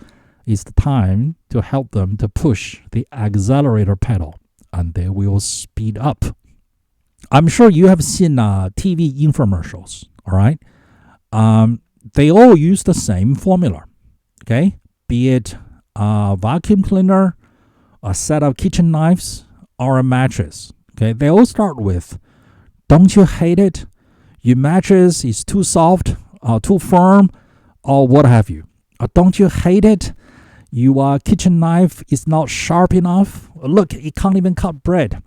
It's the time to help them to push the accelerator pedal, and they will speed up. I'm sure you have seen TV infomercials, all right? They all use the same formula, okay? Be it a vacuum cleaner, a set of kitchen knives, or a mattress, okay? They all start with, don't you hate it? Your mattress is too soft, too firm, or what have you. Don't you hate it? Your kitchen knife is not sharp enough. Look, it can't even cut bread.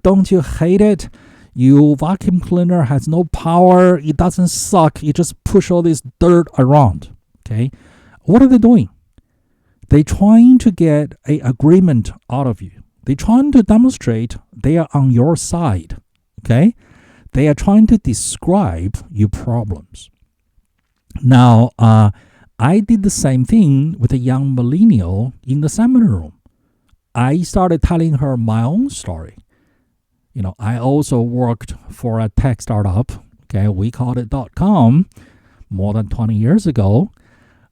Don't you hate it? Your vacuum cleaner has no power. It doesn't suck. You just push all this dirt around. Okay? What are they doing? They're trying to get an agreement out of you. They're trying to demonstrate they are on your side. Okay? They are trying to describe your problems. Now, I did the same thing with a young millennial in the seminar room. I started telling her my own story. You know, I also worked for a tech startup. Okay, we called it .com more than 20 years ago.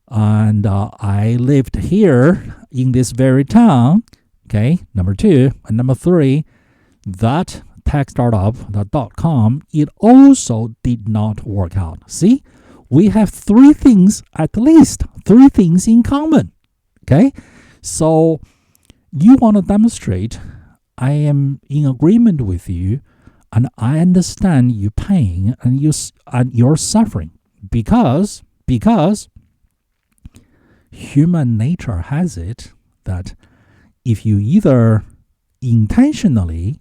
And I lived here in this very town. Okay, number 2. And number 3, that tech startup, the .com, it also did not work out. See? We have 3 things, at least 3 things in common. Okay? So you want to demonstrate I am in agreement with you, and I understand your pain and your suffering because human nature has it that if you either intentionally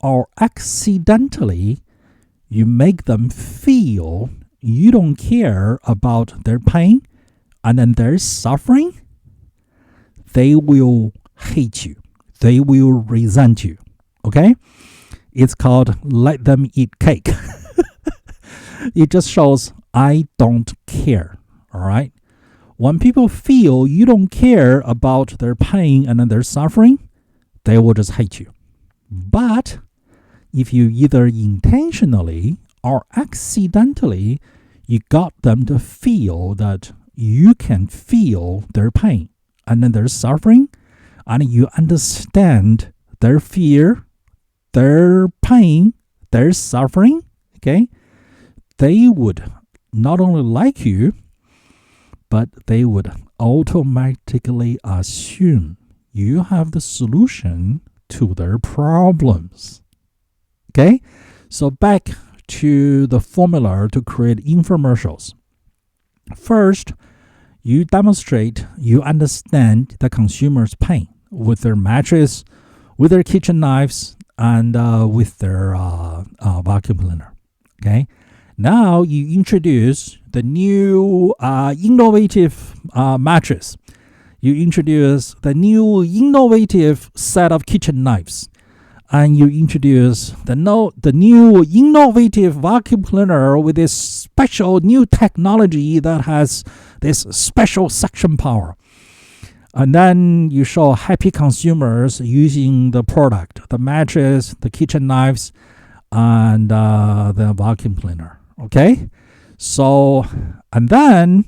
or accidentally you make them feel you don't care about their pain and then their suffering, they will hate you. They will resent you. Okay? It's called let them eat cake. It just shows I don't care. All right? When people feel you don't care about their pain and then their suffering, they will just hate you. But if you either intentionally or accidentally, you got them to feel that you can feel their pain and then their suffering, and you understand their fear, their pain, their suffering, okay? They would not only like you, but they would automatically assume you have the solution to their problems. Okay? So back to the formula to create infomercials. First, you demonstrate you understand the consumer's pain with their mattress, with their kitchen knives, and with their vacuum cleaner. Okay? Now you introduce the new innovative mattress. You introduce the new innovative set of kitchen knives. And you introduce the new innovative vacuum cleaner with this special new technology that has this special suction power. And then you show happy consumers using the product, the mattress, the kitchen knives, and the vacuum cleaner. Okay, so and then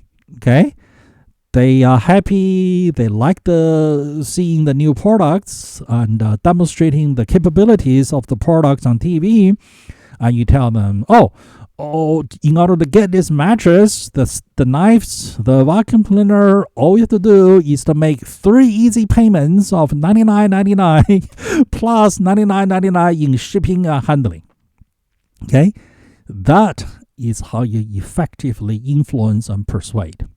they are happy. They like seeing the new products and demonstrating the capabilities of the products on TV. And you tell them, in order to get this mattress, the knives, the vacuum cleaner, all you have to do is to make 3 easy payments of $99.99 plus $99.99 in shipping and handling. Okay, that is how you effectively influence and persuade.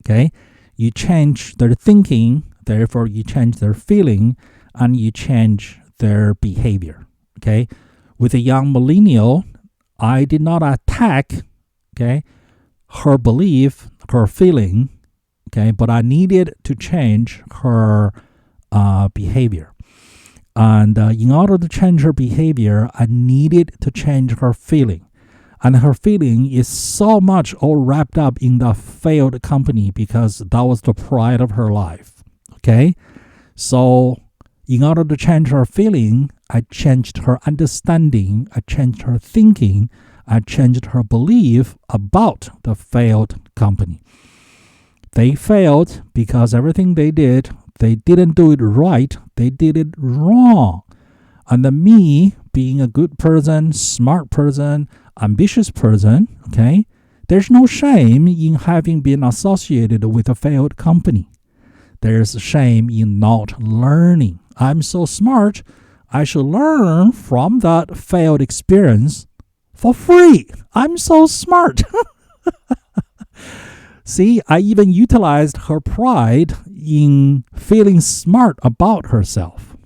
Okay, you change their thinking, therefore you change their feeling, and you change their behavior. Okay, with a young millennial, I did not attack, her belief, her feeling, but I needed to change her behavior. And in order to change her behavior, I needed to change her feeling. And her feeling is so much all wrapped up in the failed company because that was the pride of her life. Okay? So in order to change her feeling, I changed her understanding, I changed her thinking, I changed her belief about the failed company. They failed because everything they did, they didn't do it right, they did it wrong. And then me, being a good person, smart person, ambitious person, there's no shame in having been associated with a failed company. There's shame in not learning. I'm so smart, I should learn from that failed experience for free. I'm so smart. See, I even utilized her pride in feeling smart about herself.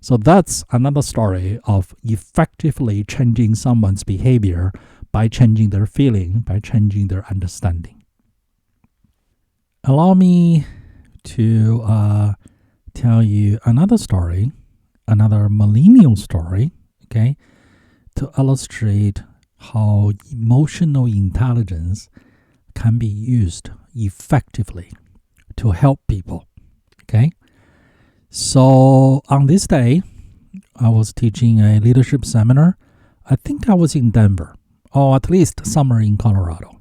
So that's another story of effectively changing someone's behavior by changing their feeling, by changing their understanding. Allow me to tell you another story, another millennial story, to illustrate how emotional intelligence can be used effectively to help people. So on this day, I was teaching a leadership seminar. I think I was in Denver, or at least somewhere in Colorado.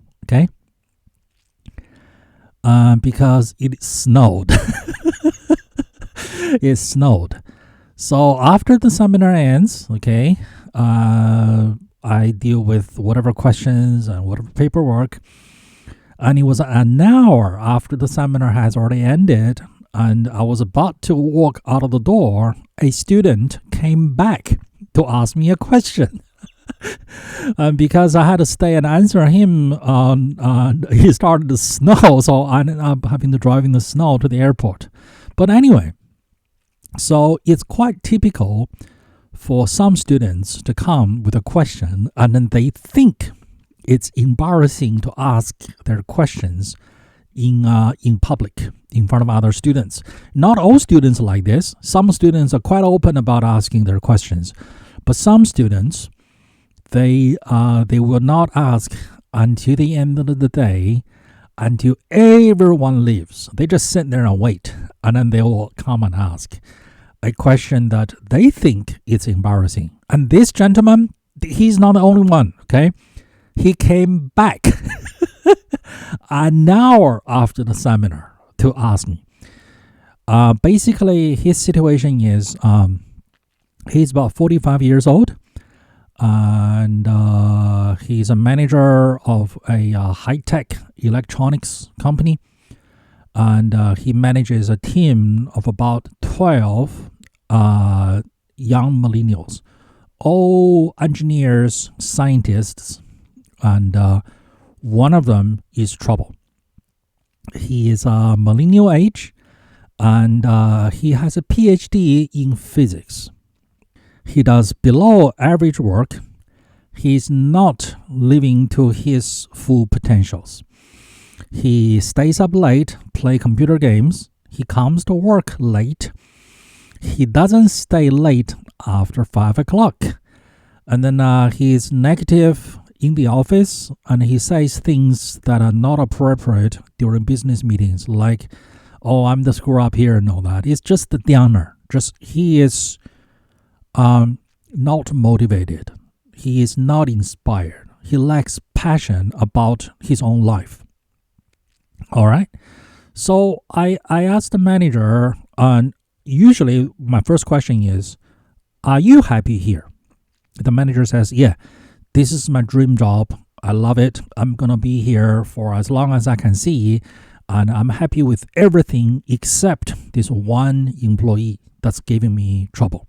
Because it snowed. It snowed. So after the seminar ends, I deal with whatever questions and whatever paperwork. And it was an hour after the seminar has already ended, and I was about to walk out of the door. A student came back to ask me a question. And because I had to stay and answer him, he started to snow, so I ended up having to drive in the snow to the airport. But anyway, so it's quite typical for some students to come with a question, and then they think it's embarrassing to ask their questions in public, in front of other students. Not all students are like this. Some students are quite open about asking their questions, but some students, they will not ask until the end of the day, until everyone leaves. They just sit there and wait, and then they will come and ask a question that they think is embarrassing. And this gentleman, he's not the only one, He came back an hour after the seminar to ask me. Basically, his situation is he's about 45 years old, and he's a manager of a high-tech electronics company, and he manages a team of about 12 young millennials, all engineers, scientists, and one of them is trouble. He is a millennial age, and he has a PhD in physics. He does below average work. He's not living to his full potentials. He stays up late, play computer games. He comes to work late. He doesn't stay late after 5 o'clock. And then he's negative in the office, and he says things that are not appropriate during business meetings, like, oh, I'm the screw up here and all that. It's just the downer. He is not motivated. He is not inspired. He lacks passion about his own life. All right. So I asked the manager, and usually my first question is, are you happy here? The manager says, yeah, this is my dream job. I love it. I'm going to be here for as long as I can see. And I'm happy with everything except this one employee that's giving me trouble.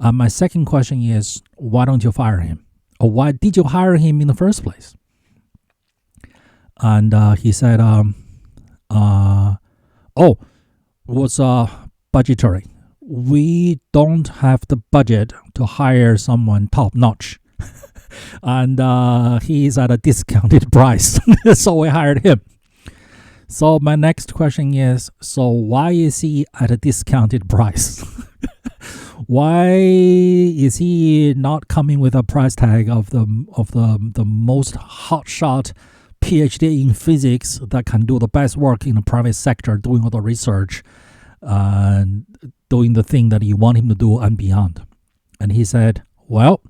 My second question is, why don't you fire him? Or why did you hire him in the first place? And he said, it was budgetary. We don't have the budget to hire someone top notch. And he's at a discounted price. So we hired him. So my next question is, so why is he at a discounted price? Why is he not coming with a price tag of the most hotshot PhD in physics that can do the best work in the private sector, doing all the research, doing the thing that you want him to do and beyond? And he said, well,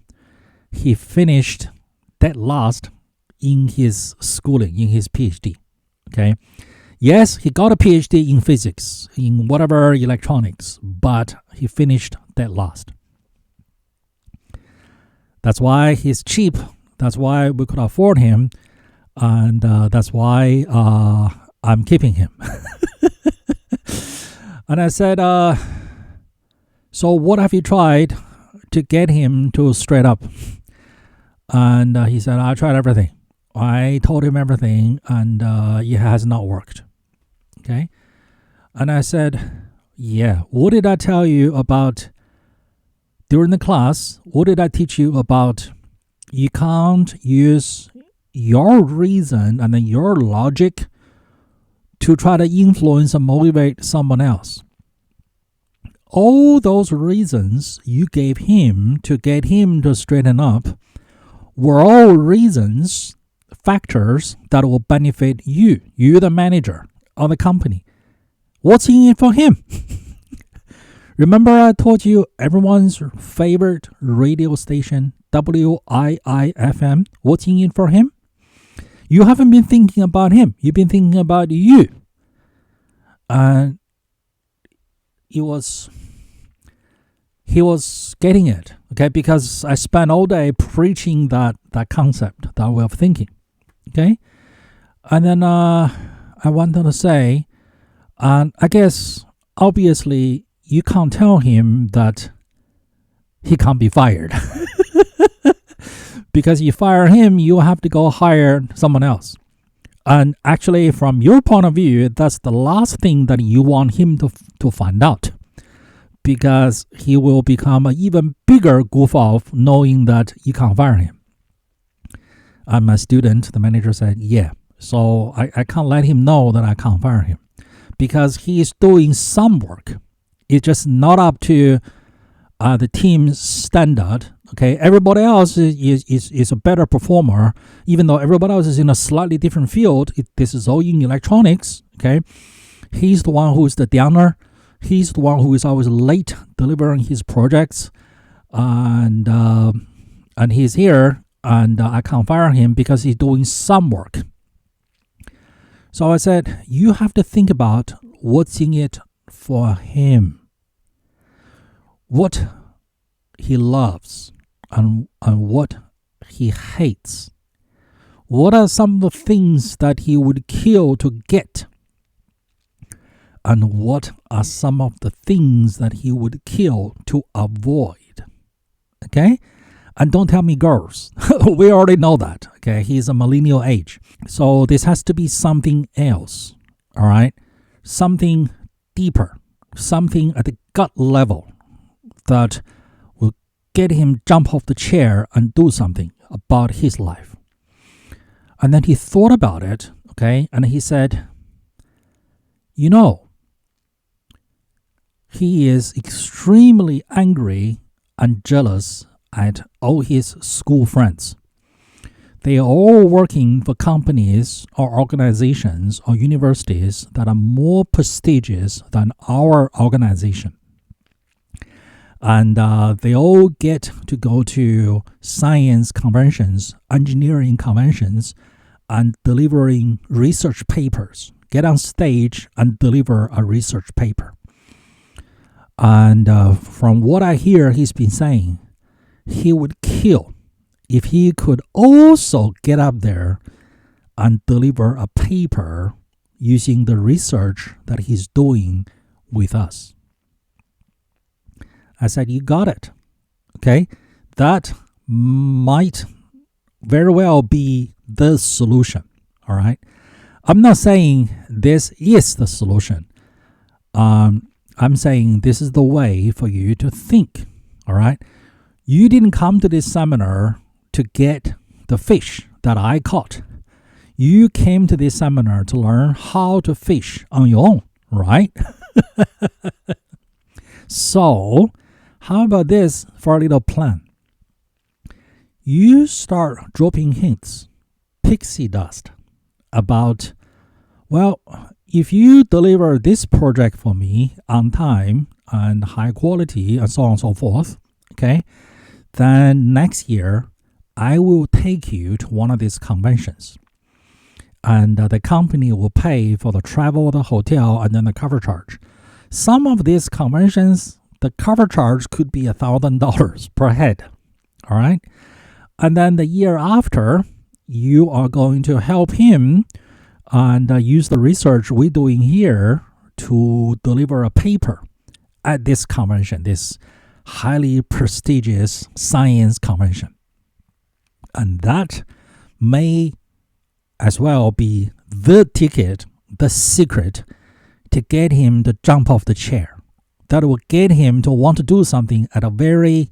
he finished dead last in his schooling, in his PhD. Okay. Yes, he got a PhD in physics, in whatever electronics, but he finished dead last. That's why he's cheap. That's why we could afford him. And that's why I'm keeping him. And I said, so what have you tried to get him to straight up? And he said, I tried everything. I told him everything, and it has not worked. Okay? And I said, yeah, what did I tell you about during the class? What did I teach you about you can't use your reason and then your logic to try to influence and motivate someone else? All those reasons you gave him to get him to straighten up were all reasons, factors that will benefit you, the manager of the company. What's in it for him? Remember I told you everyone's favorite radio station, WIIFM, what's in it for him? You haven't been thinking about him. You've been thinking about you. And he was getting it, okay? Because I spent all day preaching that concept, that way of thinking, okay? And then I wanted to say, and I guess obviously you can't tell him that he can't be fired. Because you fire him, you have to go hire someone else. And actually, from your point of view, that's the last thing that you want him to find out. Because he will become an even bigger goof off knowing that you can't fire him. And my student, the manager, said, yeah, so I can't let him know that I can't fire him. Because he is doing some work. It's just not up to the team's standard. Okay, everybody else is a better performer, even though everybody else is in a slightly different field. This is all in electronics. Okay, he's the one who is the downer. He's the one who is always late delivering his projects, and he's here, and I can't fire him because he's doing some work. So I said, you have to think about what's in it for him, what he loves, and what he hates. What are some of the things that he would kill to get? And what are some of the things that he would kill to avoid? Okay? And don't tell me girls. We already know that. Okay? He's a millennial age. So this has to be something else. All right? Something deeper. Something at the gut level that will get him jump off the chair and do something about his life. And then he thought about it. Okay? And he said, you know, he is extremely angry and jealous at all his school friends. They are all working for companies or organizations or universities that are more prestigious than our organization. And they all get to go to science conventions, engineering conventions, and delivering research papers. Get on stage and deliver a research paper. And from what I hear, he's been saying he would kill if he could also get up there and deliver a paper using the research that he's doing with us. I said, you got it. Okay? That might very well be the solution. All right? I'm not saying this is the solution. I'm saying this is the way for you to think. All right? You didn't come to this seminar to get the fish that I caught. You came to this seminar to learn how to fish on your own, right? So, how about this for a little plan? You start dropping hints, pixie dust, about, well, if you deliver this project for me on time and high quality and so on and so forth, okay, then next year I will take you to one of these conventions. And the company will pay for the travel, the hotel, and then the cover charge. Some of these conventions, the cover charge could be $1,000 per head. All right? And then the year after, you are going to help him and use the research we're doing here to deliver a paper at this convention, this highly prestigious science convention. And that may as well be the ticket, the secret to get him to jump off the chair. That will get him to want to do something at a very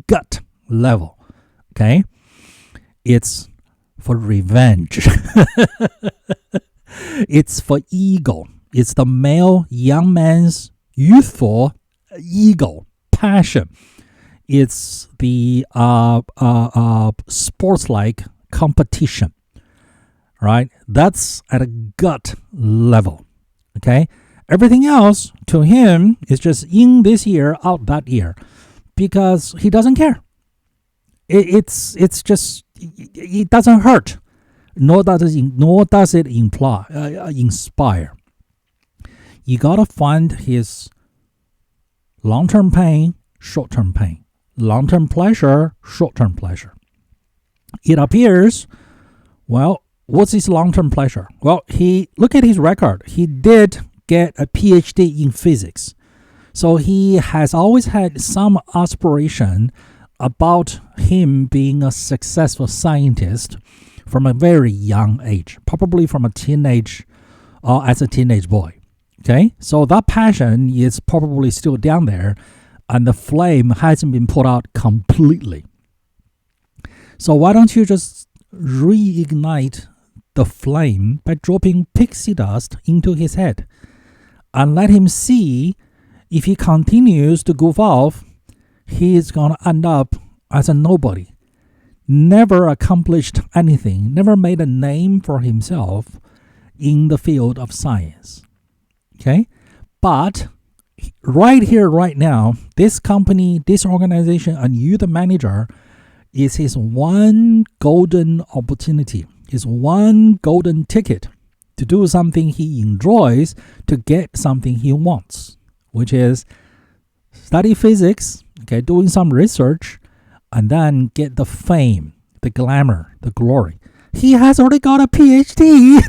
gut level. Okay? It's for revenge. It's for ego. It's the male young man's youthful ego, passion. It's the sports-like competition, right? That's at a gut level, okay? Everything else to him is just in this year, out that year, because he doesn't care. It's just, it doesn't hurt, nor does it inspire. You gotta find his long-term pain, short-term pain. Long-term pleasure, short-term pleasure. It appears, well, what's his long-term pleasure? Well, look at his record. He did get a PhD in physics. So he has always had some aspiration about him being a successful scientist from a very young age, probably from a teenage or as a teenage boy. Okay? So that passion is probably still down there, and the flame hasn't been put out completely. So why don't you just reignite the flame by dropping pixie dust into his head and let him see if he continues to goof off, he is going to end up as a nobody. Never accomplished anything, never made a name for himself in the field of science. Okay? But right here, right now, this company, this organization, and you, the manager, is his one golden opportunity, his one golden ticket to do something he enjoys, to get something he wants, which is study physics, okay, doing some research, and then get the fame, the glamour, the glory. He has already got a PhD,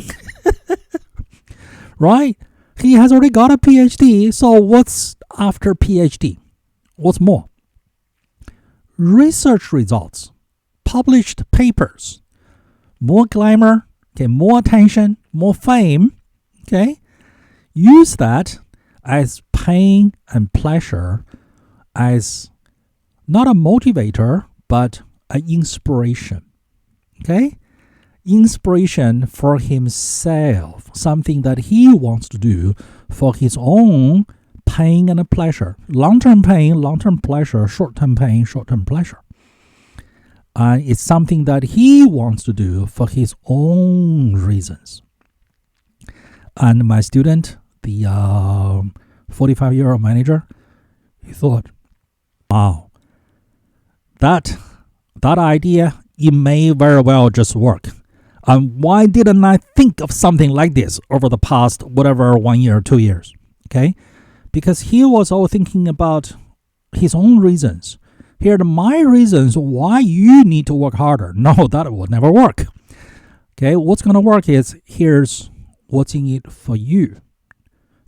right? He has already got a PhD, so what's after PhD? What's more? Research results, published papers, more glamour, okay, more attention, more fame, okay? Use that as pain and pleasure, as not a motivator, but an inspiration, okay? Inspiration for himself, something that he wants to do for his own pain and pleasure. Long-term pain, long-term pleasure, short-term pain, short-term pleasure. It's something that he wants to do for his own reasons. And my student, the 45-year-old manager, he thought, Wow. That idea, it may very well just work. And why didn't I think of something like this over the past, whatever, 1 year, 2 years? Okay? Because he was all thinking about his own reasons. Here are my reasons why you need to work harder. No, that will never work. Okay? What's going to work is, here's what's in it for you.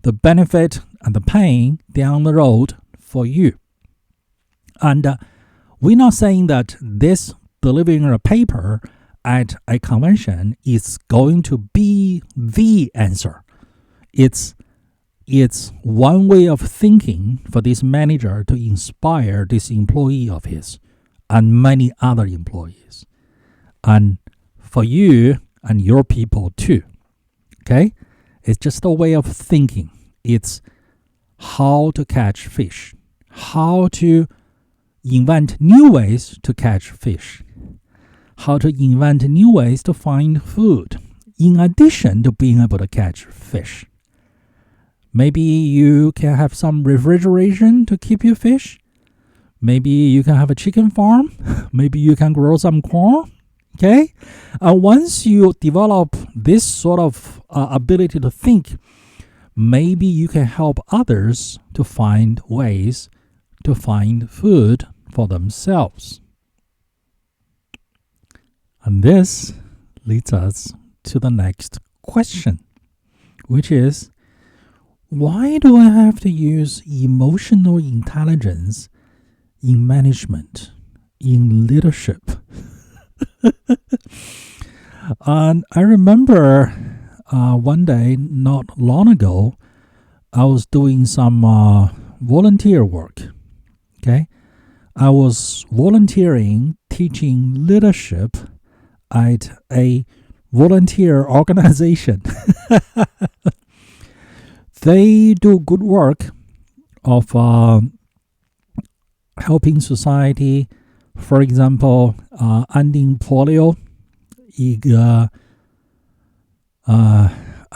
The benefit and the pain down the road for you. And we're not saying that this delivering a paper at a convention is going to be the answer. It's one way of thinking for this manager to inspire this employee of his and many other employees. And for you and your people too. Okay? It's just a way of thinking. It's how to catch fish, how to invent new ways to catch fish, how to invent new ways to find food, in addition to being able to catch fish. Maybe you can have some refrigeration to keep your fish. Maybe you can have a chicken farm. Maybe you can grow some corn. Okay? And once you develop this sort of ability to think, maybe you can help others to find ways to find food for themselves. And this leads us to the next question, which is, why do I have to use emotional intelligence in management, in leadership? And I remember one day, not long ago, I was doing some volunteer work. Okay, I was volunteering, teaching leadership at a volunteer organization. They do good work of helping society. For example, ending polio,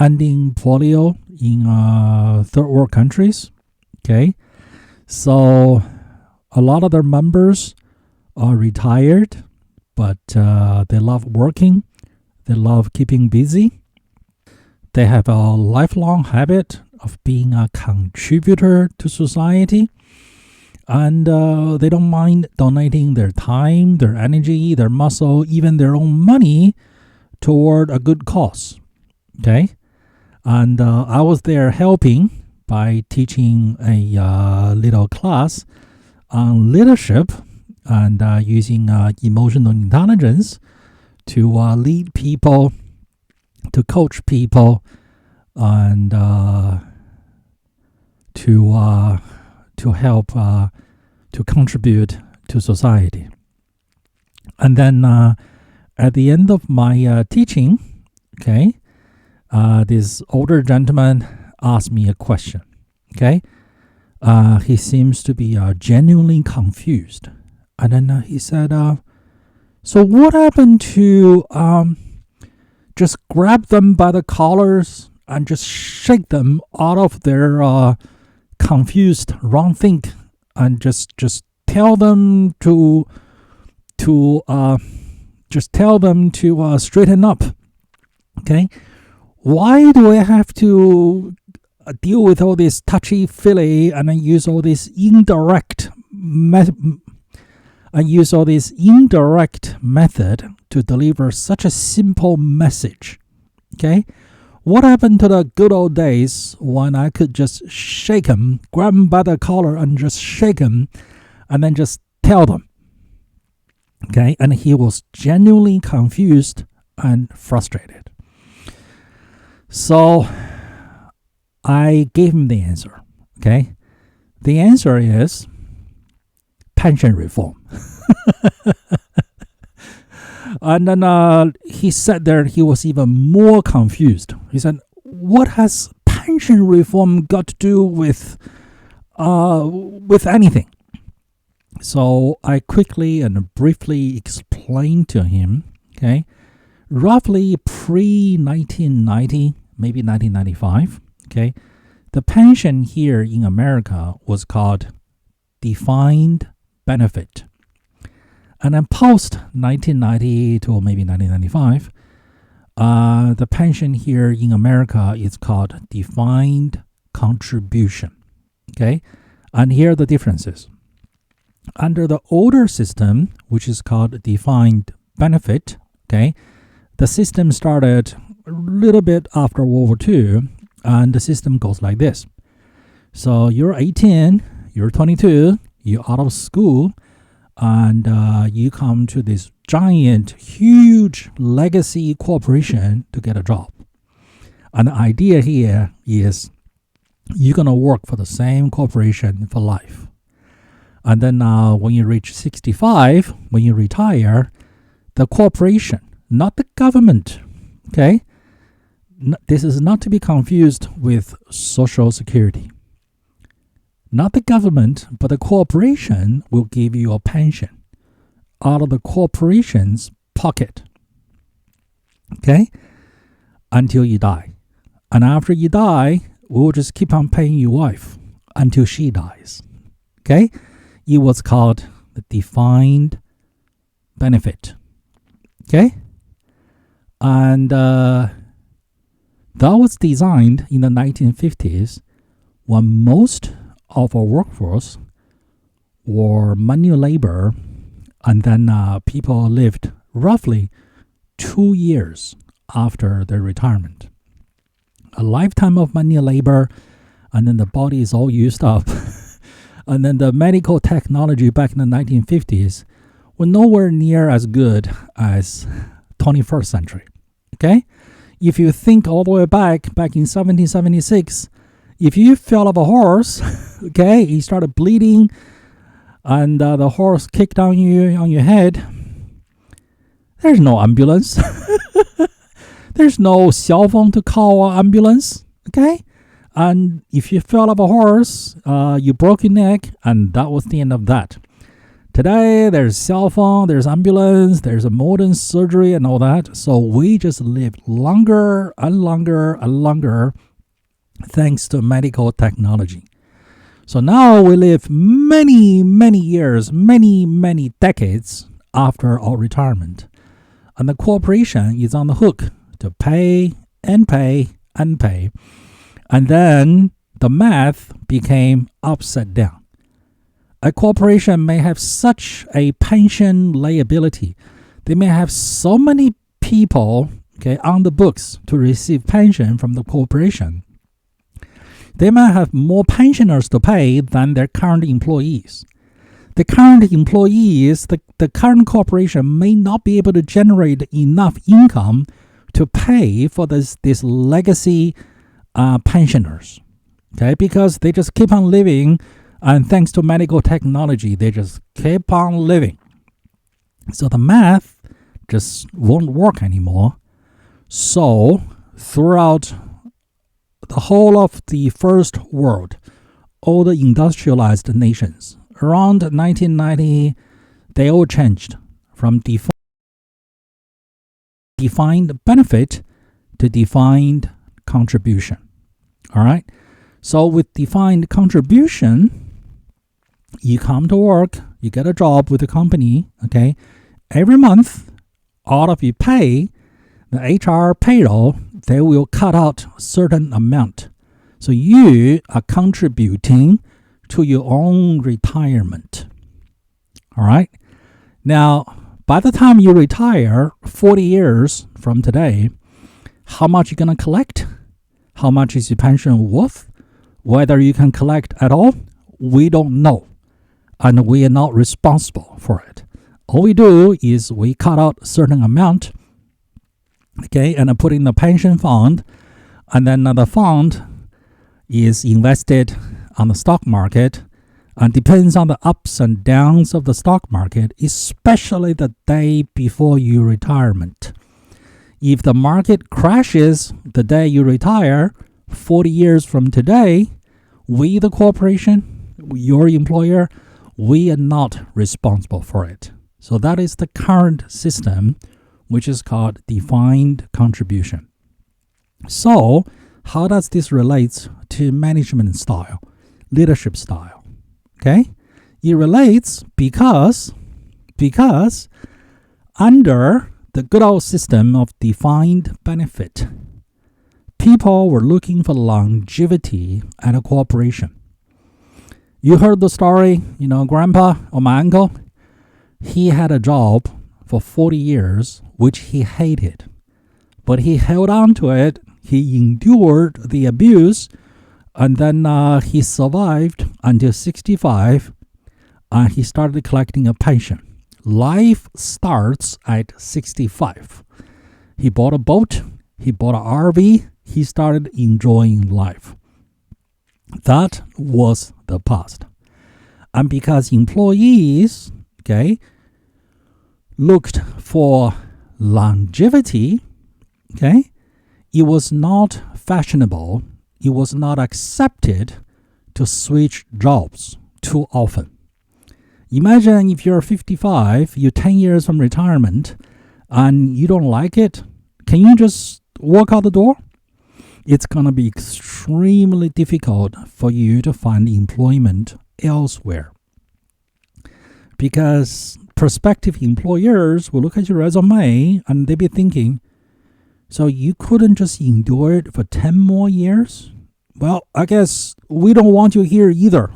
ending polio in third world countries. Okay, so a lot of their members are retired, but they love working. They love keeping busy. They have a lifelong habit of being a contributor to society. And they don't mind donating their time, their energy, their muscle, even their own money toward a good cause. Okay? And I was there helping by teaching a little class on leadership and using emotional intelligence to lead people, to coach people, and to help to contribute to society. And then at the end of my teaching, okay, this older gentleman asked me a question. Okay, he seems to be genuinely confused. And then he said, so what happened to just grab them by the collars and just shake them out of their confused wrong think, and just tell them to straighten up? Okay, why do I have to deal with all this touchy-feely and I use all this indirect method to deliver such a simple message? Okay, what happened to the good old days when I could just shake him, grab him by the collar and just shake him, and then just tell them? Okay, and he was genuinely confused and frustrated. So I gave him the answer. Okay, the answer is pension reform. And then he sat there, he was even more confused. He said, what has pension reform got to do with anything? So I quickly and briefly explained to him, okay, roughly pre-1990, maybe 1995, okay, the pension here in America was called defined benefit. And then post 1990 to maybe 1995, the pension here in America is called defined contribution. Okay, and here are the differences. Under the older system, which is called defined benefit, okay, the system started a little bit after World War II, and the system goes like this. So you're 18, you're 22, you're out of school, and you come to this giant, huge legacy corporation to get a job. And the idea here is you're going to work for the same corporation for life. And then when you reach 65, when you retire, the corporation, not the government, okay? This is not to be confused with Social Security. Not the government, but the corporation will give you a pension out of the corporation's pocket, okay? Until you die. And after you die, we'll just keep on paying your wife until she dies, okay? It was called the defined benefit, okay? And that was designed in the 1950s when most of our workforce were manual labor, and then people lived roughly 2 years after their retirement. A lifetime of manual labor, and then the body is all used up. And then the medical technology back in the 1950s were nowhere near as good as 21st century. Okay? If you think all the way back in 1776, if you fell off a horse, okay, you started bleeding, and the horse kicked on your head, there's no ambulance. There's no cell phone to call an ambulance, okay? And if you fell off a horse, you broke your neck, and that was the end of that. Today, there's cell phone, there's ambulance, there's a modern surgery and all that. So we just live longer and longer and longer thanks to medical technology. So now we live many, many years, many decades after our retirement. And the corporation is on the hook to pay and pay and pay. And then the math became upside down. A corporation may have such a pension liability. They may have so many people, okay, on the books to receive pension from the corporation. They may have more pensioners to pay than their current employees. The current employees, the current corporation may not be able to generate enough income to pay for this legacy pensioners, okay, because they just keep on living. And thanks to medical technology, they just keep on living. So the math just won't work anymore. So throughout the whole of the first world, all the industrialized nations, around 1990, they all changed from defined benefit to defined contribution. All right? So with defined contribution, you come to work, you get a job with the company, okay? Every month, out of your pay, the HR payroll, they will cut out a certain amount. So you are contributing to your own retirement. All right? Now, by the time you retire, 40 years from today, how much are you going to collect? How much is your pension worth? Whether you can collect at all, we don't know. And we are not responsible for it. All we do is we cut out a certain amount, okay, and put in the pension fund, and then the fund is invested on the stock market, and depends on the ups and downs of the stock market, especially the day before your retirement. If the market crashes the day you retire, 40 years from today, we, the corporation, your employer, we are not responsible for it. So that is the current system, which is called defined contribution. So how does this relate to management style, leadership style? Okay? It relates because under the good old system of defined benefit, people were looking for longevity at a corporation. You heard the story, grandpa or my uncle, he had a job for 40 years, which he hated. But he held on to it, he endured the abuse, and then he survived until 65, and he started collecting a pension. Life starts at 65. He bought a boat, he bought an RV, he started enjoying life. That was the past. And because employees, looked for longevity, it was not fashionable, it was not accepted to switch jobs too often. Imagine if you're 55, you're 10 years from retirement, and you don't like it. Can you just walk out the door? It's going to be extremely difficult for you to find employment elsewhere. Because prospective employers will look at your resume and they'll be thinking, so you couldn't just endure it for 10 more years? Well, I guess we don't want you here either.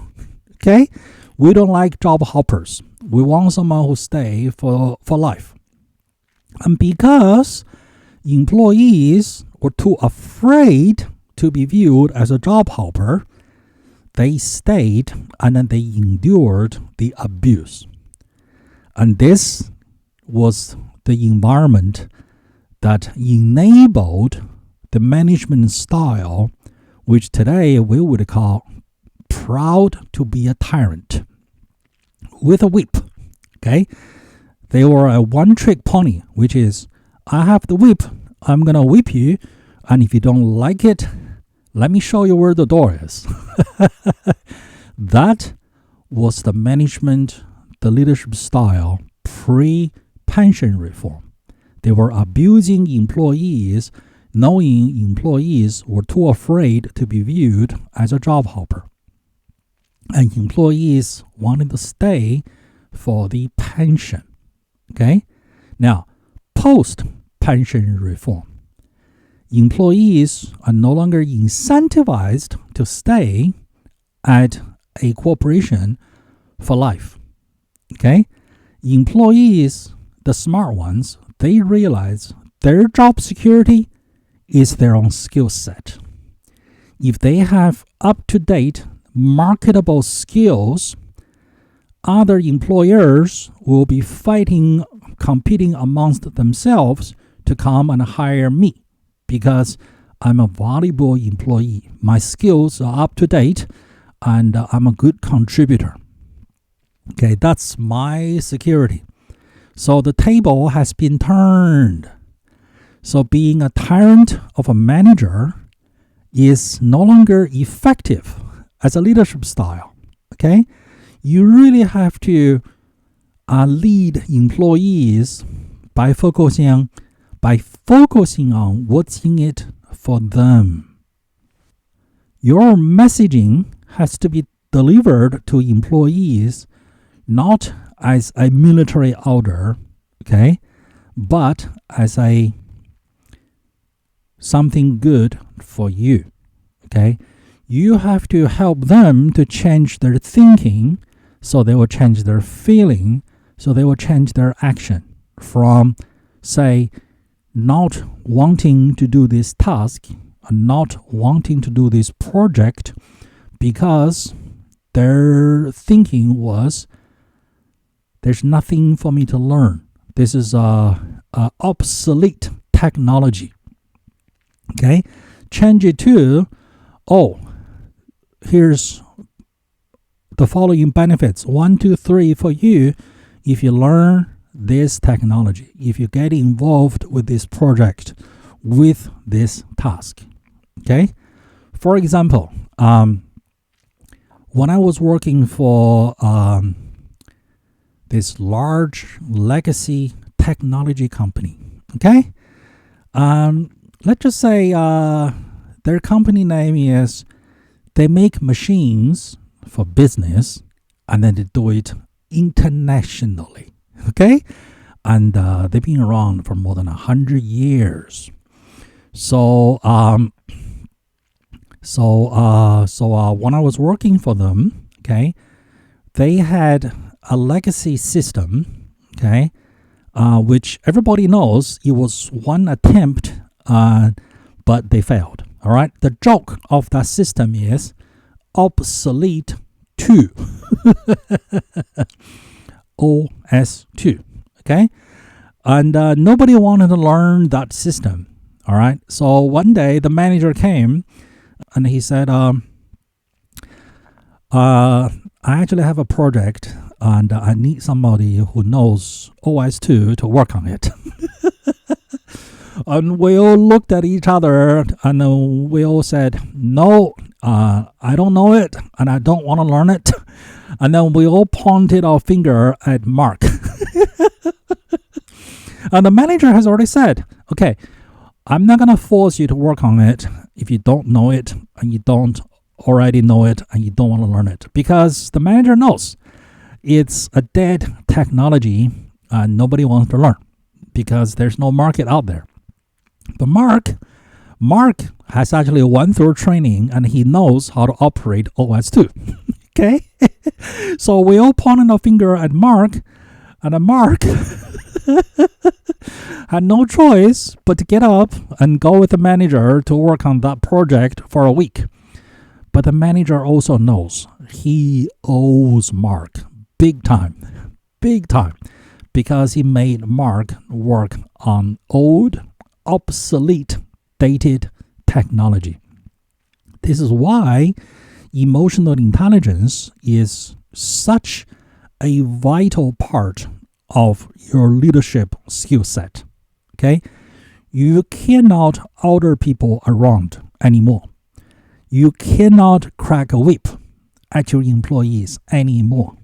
Okay? We don't like job hoppers. We want someone who stay for life. And because employees were too afraid to be viewed as a job hopper, they stayed and then they endured the abuse. And this was the environment that enabled the management style, which today we would call proud to be a tyrant with a whip. They were a one-trick pony, which is, I have the whip, I'm going to whip you, and if you don't like it, let me show you where the door is. That was the management, the leadership style pre-pension reform. They were abusing employees, knowing employees were too afraid to be viewed as a job hopper. And employees wanted to stay for the pension. Now, post-pension reform, employees are no longer incentivized to stay at a corporation for life. Employees, the smart ones, they realize their job security is their own skill set. If they have up-to-date, marketable skills, other employers will be competing amongst themselves to come and hire me because I'm a valuable employee. My skills are up to date and I'm a good contributor. That's my security. So the table has been turned. So being a tyrant of a manager is no longer effective as a leadership style. You really have to lead employees by focusing on what's in it for them. Your messaging has to be delivered to employees not as a military order, but as something good for you. You have to help them to change their thinking, so they will change their feeling, so they will change their action from, say, not wanting to do this task and not wanting to do this project because their thinking was, there's nothing for me to learn. This is obsolete technology. Change it to, here's the following benefits. 1, 2, 3 for you if you learn this technology, if you get involved with this project, with this task. For example, when I was working for this large legacy technology company, let's just say their company name is, they make machines for business and then they do it internationally. Okay, and they've been around for more than 100 years. So when I was working for them, okay, they had a legacy system, okay, which everybody knows it was one attempt, but they failed. All right. The joke of that system is obsolete 2. OS2. Okay. And nobody wanted to learn that system. All right. So one day the manager came and he said, I actually have a project and I need somebody who knows OS2 to work on it. And we all looked at each other and we all said, no, I don't know it and I don't want to learn it. And then we all pointed our finger at Mark. And the manager has already said, okay, I'm not going to force you to work on it if you don't know it and you don't already know it and you don't want to learn it. Because the manager knows it's a dead technology and nobody wants to learn because there's no market out there. But Mark has actually went through training and he knows how to operate OS2. Okay? So we all pointed our finger at Mark, and Mark had no choice but to get up and go with the manager to work on that project for a week. But the manager also knows he owes Mark big time, because he made Mark work on old, obsolete, dated technology. This is why emotional intelligence is such a vital part of your leadership skill set. Okay? You cannot order people around anymore. You cannot crack a whip at your employees anymore.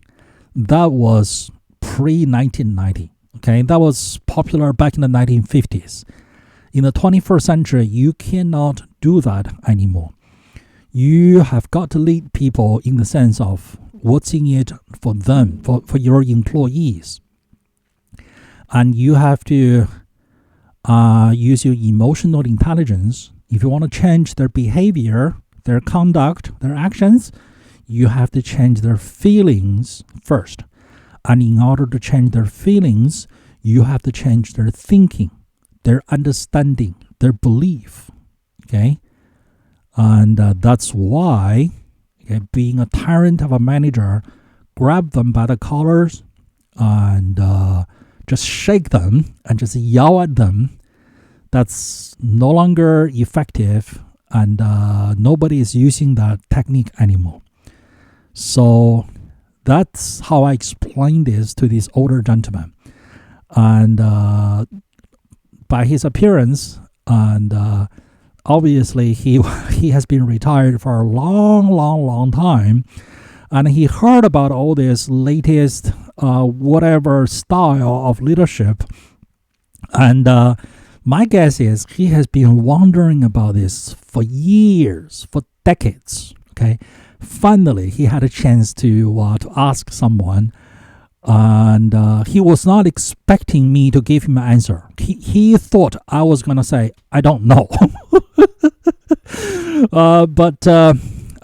That was pre-1990. Okay? That was popular back in the 1950s. In the 21st century, you cannot do that anymore. You have got to lead people in the sense of what's in it for them, for your employees. And you have to use your emotional intelligence. If you want to change their behavior, their conduct, their actions, you have to change their feelings first. And in order to change their feelings, you have to change their thinking, their understanding, their belief. Okay? And that's why, okay, being a tyrant of a manager, grab them by the collars and just shake them and just yell at them, that's no longer effective, and nobody is using that technique anymore. So that's how I explained this to this older gentleman. And by his appearance, and obviously he has been retired for a long time, and he heard about all this latest whatever style of leadership, and my guess is he has been wondering about this for years, for decades. Okay, finally he had a chance to ask someone, and he was not expecting me to give him an answer. He thought I was going to say, I don't know. But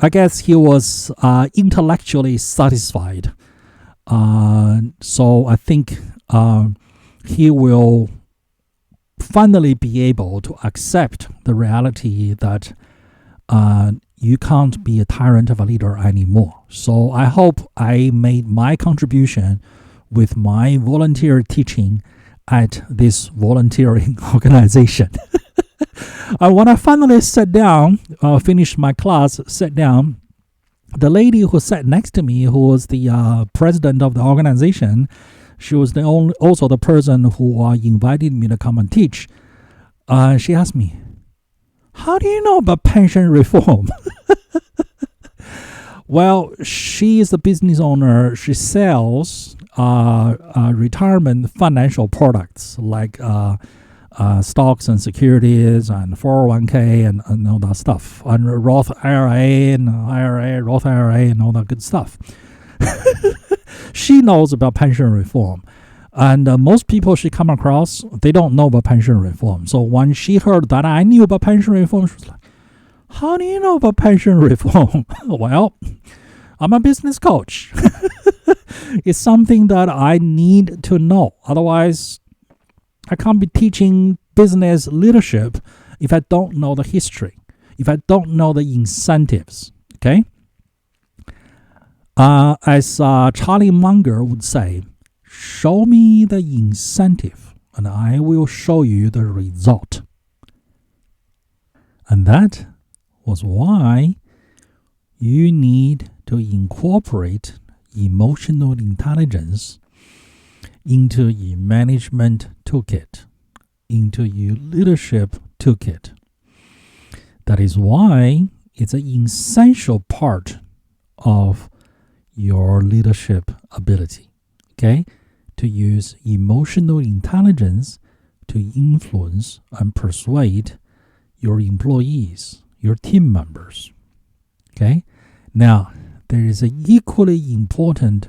I guess he was intellectually satisfied. So I think he will finally be able to accept the reality that you can't be a tyrant of a leader anymore. So I hope I made my contribution with my volunteer teaching at this volunteering organization. And when I finally sat down, finished my class, sat down, the lady who sat next to me, who was the president of the organization, she was also the person who invited me to come and teach. She asked me, how do you know about pension reform? Well, she is the business owner. She sells retirement financial products like stocks and securities and 401k and all that stuff, and Roth IRA and Roth IRA and all that good stuff. She knows about pension reform. And most people she come across, they don't know about pension reform. So when she heard that I knew about pension reform, she was like, how do you know about pension reform? Well, I'm a business coach. It's something that I need to know. Otherwise, I can't be teaching business leadership if I don't know the history, if I don't know the incentives. Okay? As Charlie Munger would say, show me the incentive and I will show you the result. And that was why you need to incorporate emotional intelligence into your management toolkit, into your leadership toolkit. That is why it's an essential part of your leadership ability, okay? To use emotional intelligence to influence and persuade your employees, your team members, okay? Now, there is an equally important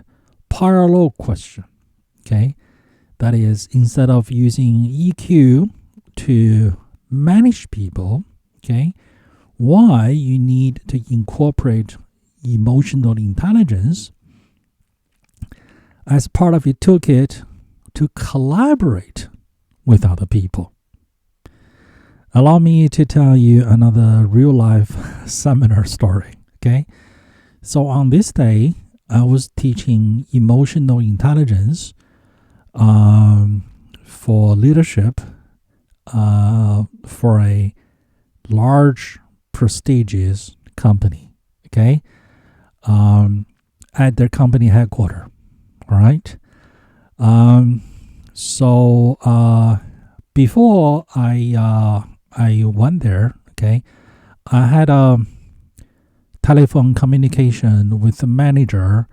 parallel question, okay? That is, instead of using EQ to manage people, okay, why you need to incorporate emotional intelligence as part of your toolkit to collaborate with other people. Allow me to tell you another real-life seminar story, okay? So on this day, I was teaching emotional intelligence for leadership for a large, prestigious company, okay? At their company headquarters, all right? So before I went there, okay, I had a telephone communication with the manager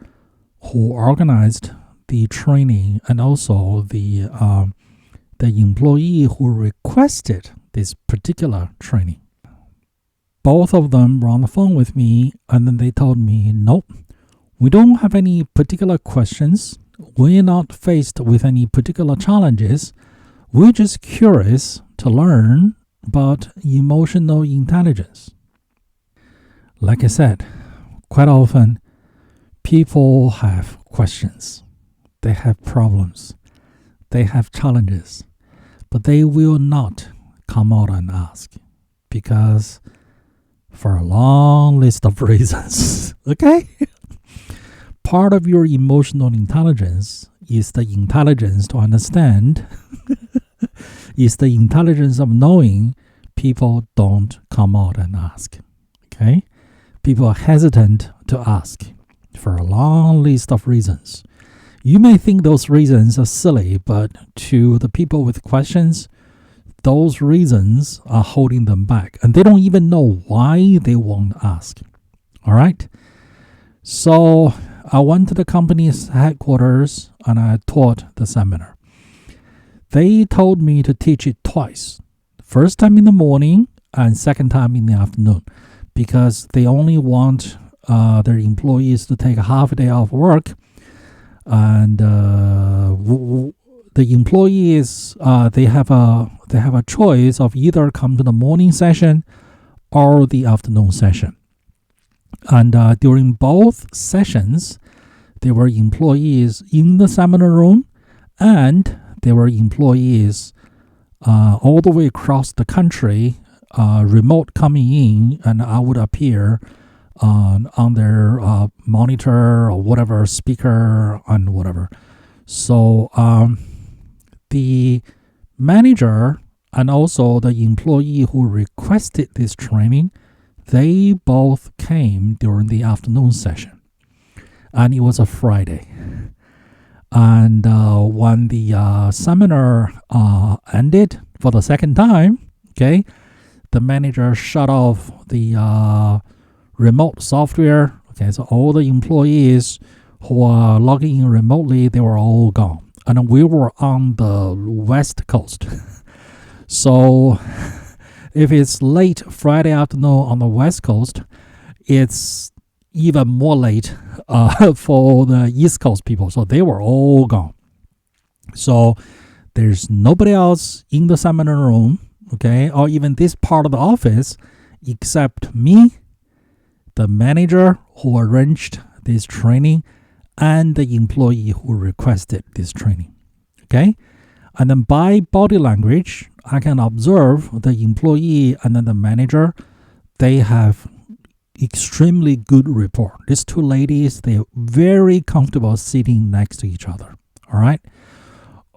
who organized the training and also the employee who requested this particular training. Both of them were on the phone with me, and then they told me, nope, we don't have any particular questions. We're not faced with any particular challenges. We're just curious to learn about emotional intelligence. Like I said, quite often people have questions. They have problems. They have challenges. But they will not come out and ask because for a long list of reasons, okay? Part of your emotional intelligence is the intelligence to understand, is the intelligence of knowing people don't come out and ask, okay? People are hesitant to ask for a long list of reasons. You may think those reasons are silly, but to the people with questions, those reasons are holding them back, and they don't even know why they won't ask. All right? So I went to the company's headquarters and I taught the seminar. They told me to teach it twice. First time in the morning and second time in the afternoon, because they only want their employees to take a half a day off work. And the employees, they have a choice of either come to the morning session or the afternoon session. And during both sessions, there were employees in the seminar room, and there were employees all the way across the country, remote coming in, and I would appear on their monitor or whatever, speaker and whatever. So the manager and also the employee who requested this training, they both came during the afternoon session. And it was a Friday. And when the seminar ended for the second time, okay, the manager shut off the remote software. Okay, so all the employees who are logging in remotely, they were all gone. And we were on the West Coast. So if it's late Friday afternoon on the West Coast, it's even more late for the East Coast people. So they were all gone. So there's nobody else in the seminar room, okay, or even this part of the office except me, the manager who arranged this training, and the employee who requested this training, okay? And then by body language, I can observe the employee and then the manager, they have extremely good rapport. These two ladies, they're very comfortable sitting next to each other, all right?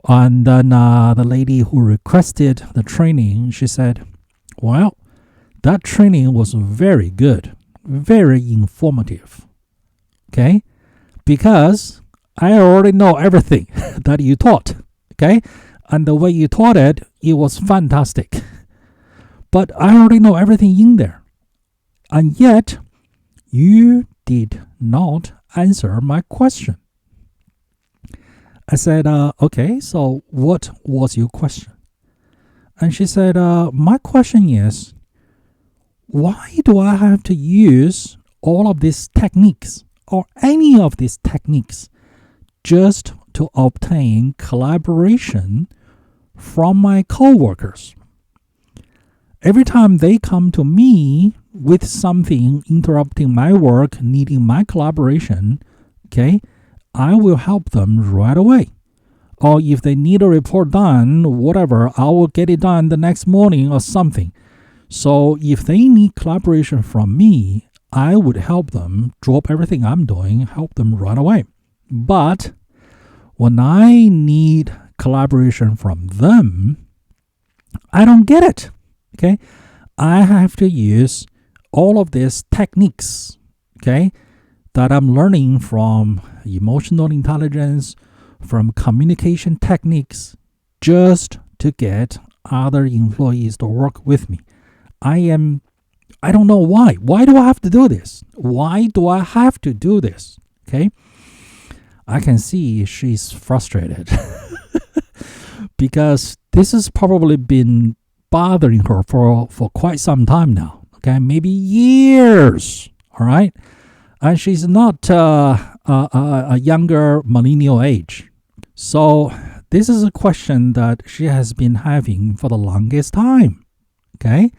And then the lady who requested the training, she said, well, that training was very good, very informative, okay? Because I already know everything that you taught, okay? And the way you taught it, it was fantastic. But I already know everything in there. And yet, you did not answer my question. I said, okay, so what was your question? And she said, my question is, why do I have to use all of these techniques or any of these techniques just to obtain collaboration from my coworkers? Every time they come to me with something interrupting my work, needing my collaboration, okay, I will help them right away. Or if they need a report done, whatever, I will get it done the next morning or something. So if they need collaboration from me, I would help them drop everything I'm doing, help them right away. But when I need collaboration from them, I don't get it. Okay? I have to use all of these techniques, okay, that I'm learning from emotional intelligence, from communication techniques, just to get other employees to work with me. I don't know why. Why do I have to do this? Why do I have to do this? Okay? I can see she's frustrated because this has probably been bothering her for quite some time now. Okay? Maybe years. All right? And she's not a younger millennial age. So this is a question that she has been having for the longest time. Okay?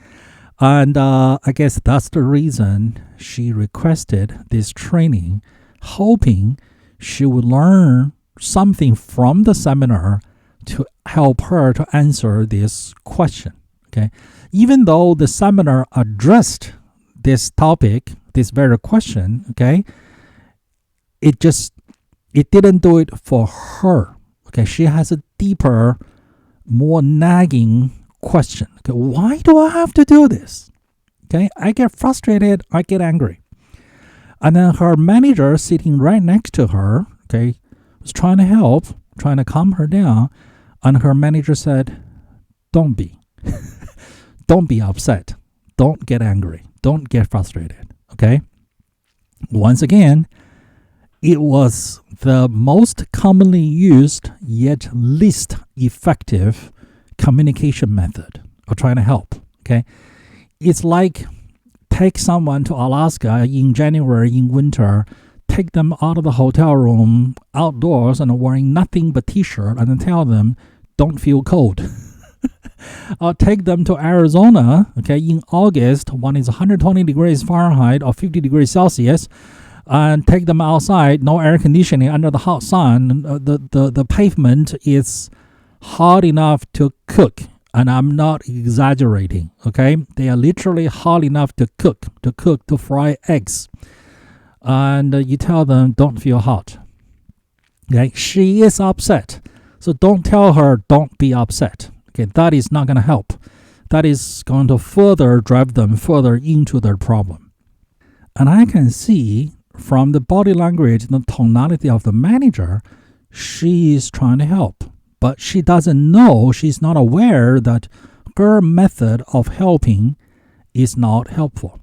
And I guess that's the reason she requested this training, hoping she would learn something from the seminar to help her to answer this question. Okay, even though the seminar addressed this topic, this very question, okay, it didn't do it for her. Okay, she has a deeper, more nagging question. Okay, why do I have to do this? Okay, I get frustrated, I get angry. And then her manager sitting right next to her, okay, was trying to help, trying to calm her down. And her manager said, don't be. Don't be upset. Don't get angry. Don't get frustrated. Okay? Once again, it was the most commonly used yet least effective communication method of trying to help. Okay? It's like take someone to Alaska in January in winter, take them out of the hotel room outdoors and wearing nothing but t-shirt and then tell them don't feel cold. Or take them to Arizona, okay, in August when it's 120 degrees Fahrenheit or 50 degrees Celsius, and take them outside, no air conditioning under the hot sun. The pavement is hot enough to cook, and I'm not exaggerating, okay? They are literally hot enough to cook, to fry eggs. And you tell them, don't feel hot. Okay, she is upset. So don't tell her, don't be upset. Okay, that is not going to help. That is going to further drive them further into their problem. And I can see from the body language and the tonality of the manager, she is trying to help. But she doesn't know, she's not aware that her method of helping is not helpful.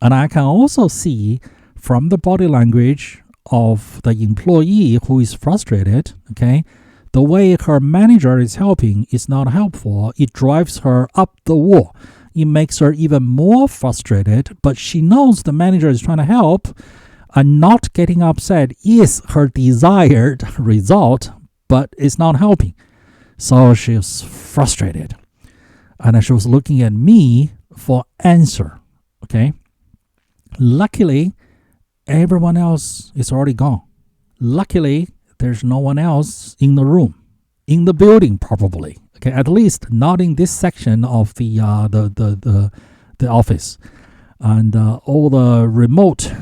And I can also see from the body language of the employee who is frustrated, okay, the way her manager is helping is not helpful. It drives her up the wall. It makes her even more frustrated, but she knows the manager is trying to help. And not getting upset is her desired result, but it's not helping. So she was frustrated. And she was looking at me for answer. Okay. Luckily, everyone else is already gone. Luckily, there's no one else in the room, in the building probably. Okay, at least not in this section of the office. And all the remote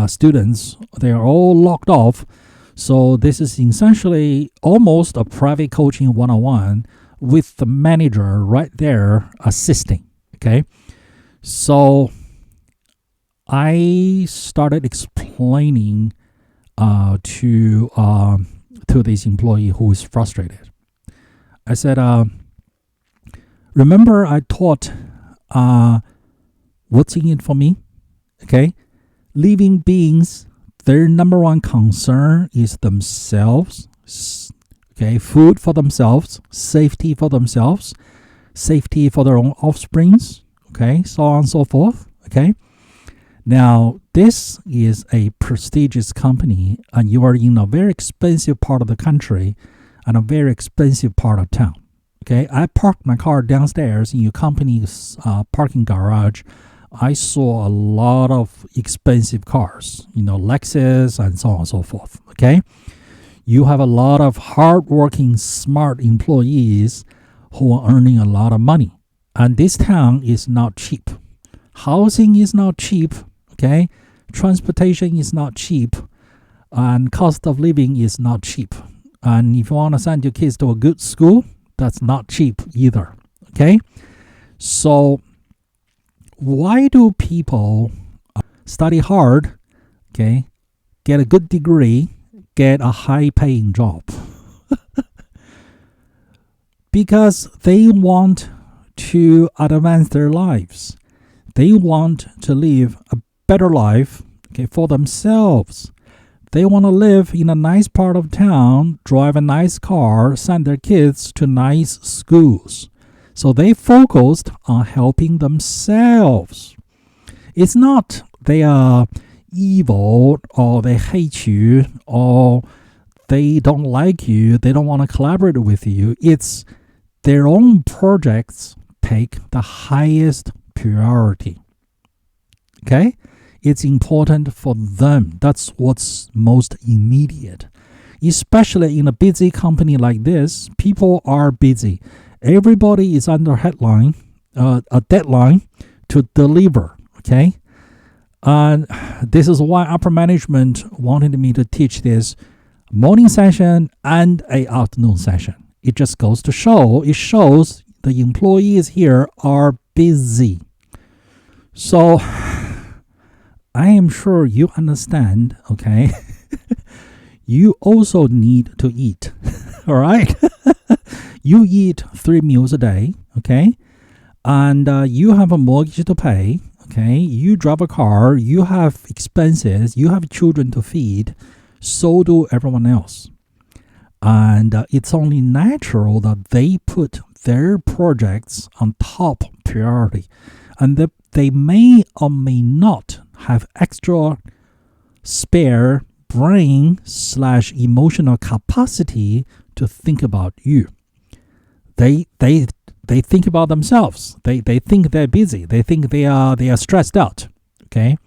students, they are all locked off. So this is essentially almost a private coaching one-on-one with the manager right there assisting. Okay, so I started explaining to this employee who is frustrated. I said, remember I taught what's in it for me? Okay, living beings, their number one concern is themselves. Okay, food for themselves, safety for themselves, safety for their own offsprings. Okay, so on and so forth. Okay. Now, this is a prestigious company, and you are in a very expensive part of the country and a very expensive part of town. Okay, I parked my car downstairs in your company's parking garage. I saw a lot of expensive cars, Lexus and so on and so forth. Okay, you have a lot of hardworking, smart employees who are earning a lot of money, and this town is not cheap. Housing is not cheap. Okay, transportation is not cheap, and cost of living is not cheap. And if you want to send your kids to a good school, that's not cheap either. Okay, so why do people study hard? Okay, get a good degree, get a high-paying job? Because they want to advance their lives. They want to live a better life, okay, for themselves. They want to live in a nice part of town, drive a nice car, send their kids to nice schools. So they focused on helping themselves. It's not they are evil or they hate you or they don't like you, they don't want to collaborate with you. It's their own projects take the highest priority. Okay? It's important for them. That's what's most immediate. Especially in a busy company like this, people are busy. Everybody is under a deadline to deliver. Okay? And this is why upper management wanted me to teach this morning session and an afternoon session. It just goes to show, it shows the employees here are busy. So I am sure you understand, okay? You also need to eat, all right? You eat 3 meals a day, okay? And you have a mortgage to pay, okay? You drive a car, you have expenses, you have children to feed, so do everyone else. And it's only natural that they put their projects on top priority. And they may or may not have extra spare brain / emotional capacity to think about you. They think about themselves. They think they're busy. They think they are stressed out. Okay.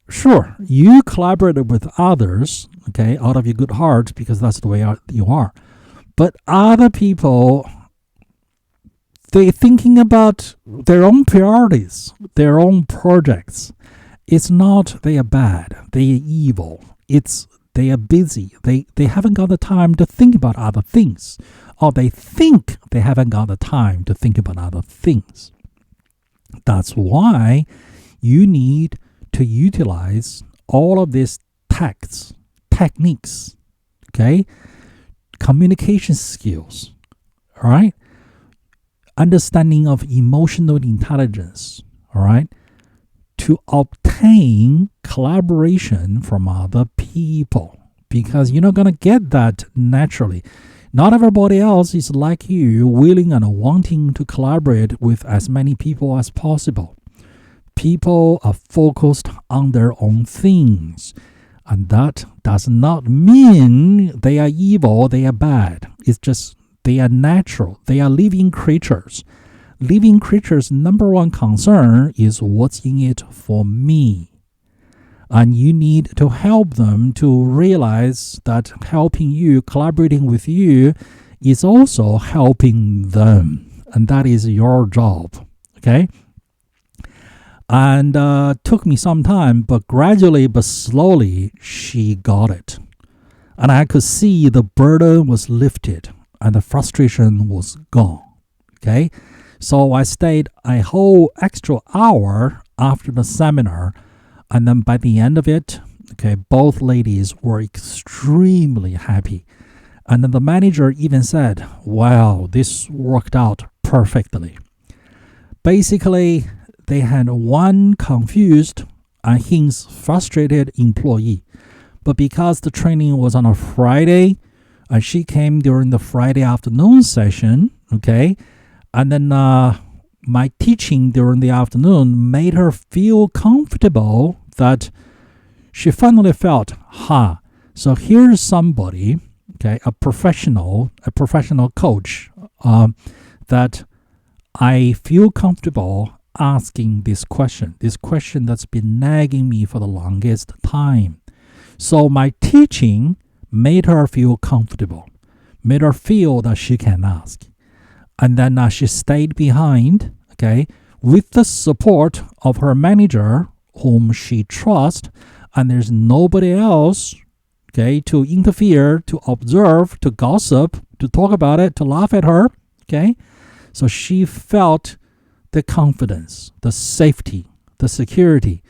Sure, you collaborate with others, okay, out of your good heart because that's the way you are. But other people, they're thinking about their own priorities, their own projects. It's not they are bad, they are evil. It's they are busy. They haven't got the time to think about other things. Or they think they haven't got the time to think about other things. That's why you need to utilize all of these techniques, okay? Communication skills, all right? Understanding of emotional intelligence, all right? To obtain collaboration from other people, because you're not going to get that naturally. Not everybody else is like you, willing and wanting to collaborate with as many people as possible. People are focused on their own things. And that does not mean they are evil, they are bad. It's just they are natural. They are living creatures. Living creatures' number one concern is what's in it for me. And you need to help them to realize that helping you, collaborating with you, is also helping them. And that is your job. Okay? And took me some time, but gradually but slowly, she got it. And I could see the burden was lifted and the frustration was gone. Okay? So I stayed a whole extra hour after the seminar. And then by the end of it, okay, both ladies were extremely happy. And then the manager even said, wow, this worked out perfectly. Basically, they had one confused and hence frustrated employee. But because the training was on a Friday, and she came during the Friday afternoon session, okay, and then my teaching during the afternoon made her feel comfortable that she finally felt, so here's somebody, okay, a professional coach that I feel comfortable asking this question that's been nagging me for the longest time. So my teaching made her feel comfortable, made her feel that she can ask. And then she stayed behind, okay, with the support of her manager, whom she trusts, and there's nobody else, okay, to interfere, to observe, to gossip, to talk about it, to laugh at her, okay? So she felt the confidence, the safety, the security,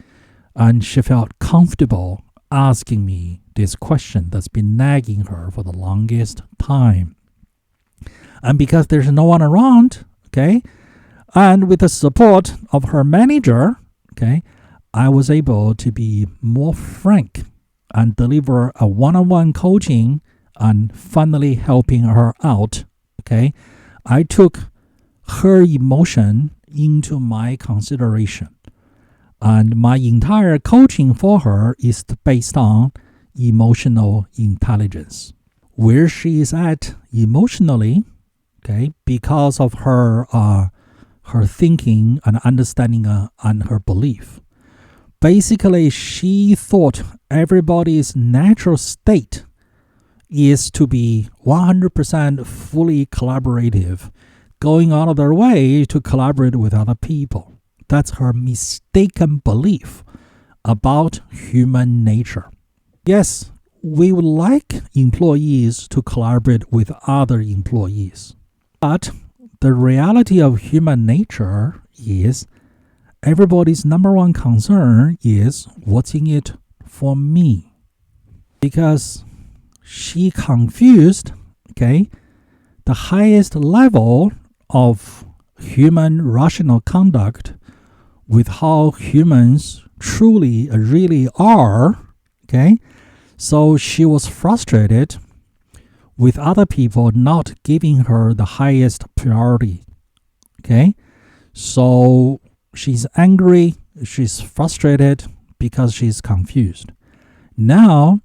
and she felt comfortable asking me this question that's been nagging her for the longest time. And because there's no one around, okay, and with the support of her manager, okay, I was able to be more frank and deliver a one-on-one coaching and finally helping her out, okay. I took her emotion into my consideration. And my entire coaching for her is based on emotional intelligence. Where she is at emotionally, okay, because of her thinking and understanding and her belief. Basically, she thought everybody's natural state is to be 100% fully collaborative, going out of their way to collaborate with other people. That's her mistaken belief about human nature. Yes, we would like employees to collaborate with other employees. But the reality of human nature is everybody's number one concern is what's in it for me. Because she confused, okay, the highest level of human rational conduct with how humans truly really are, okay? So she was frustrated with other people not giving her the highest priority, okay? So she's angry, she's frustrated because she's confused. Now,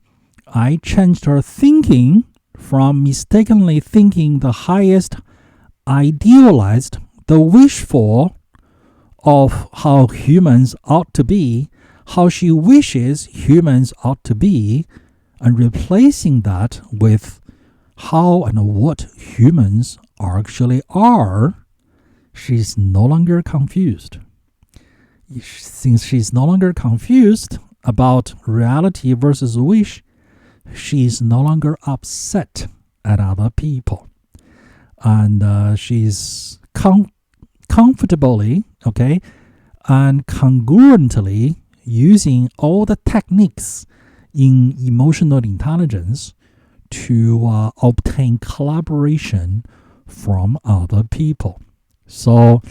I changed her thinking from mistakenly thinking the highest idealized, the wish for of how humans ought to be, how she wishes humans ought to be, and replacing that with how and what humans actually are. She's no longer confused. Since she's no longer confused about reality versus wish, she's no longer upset at other people. And she's comfortably, okay, and congruently using all the techniques in emotional intelligence to obtain collaboration from other people. So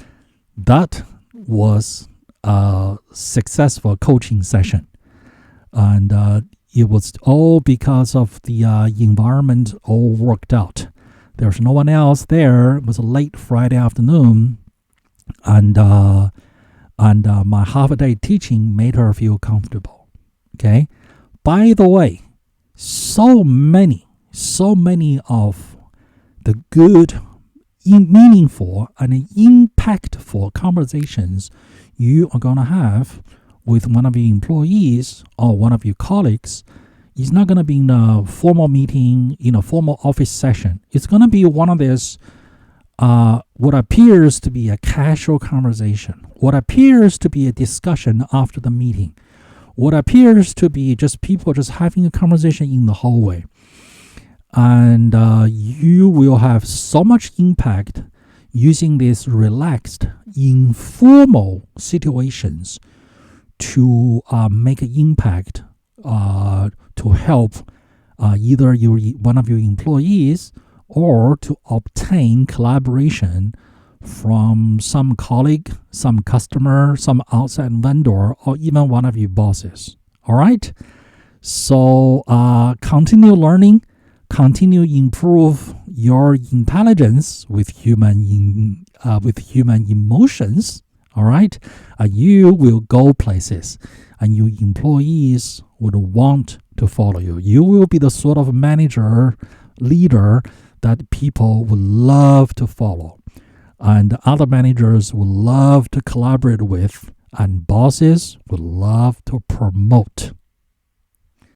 that was a successful coaching session. And it was all because of the environment all worked out. There's no one else there. It was a late Friday afternoon. And And my half-a-day teaching made her feel comfortable. Okay. By the way, so many of the good, meaningful, and impactful conversations you are going to have with one of your employees or one of your colleagues is not going to be in a formal meeting, in a formal office session. It's going to be one of these, what appears to be a casual conversation, what appears to be a discussion after the meeting, what appears to be just people just having a conversation in the hallway. And you will have so much impact using these relaxed, informal situations to make an impact to help either one of your employees or to obtain collaboration from some colleague, some customer, some outside vendor, or even one of your bosses. All right? So continue learning, continue improve your intelligence with human emotions. All right? You will go places, and your employees would want to follow you. You will be the sort of manager, leader that people would love to follow, and other managers would love to collaborate with, and bosses would love to promote.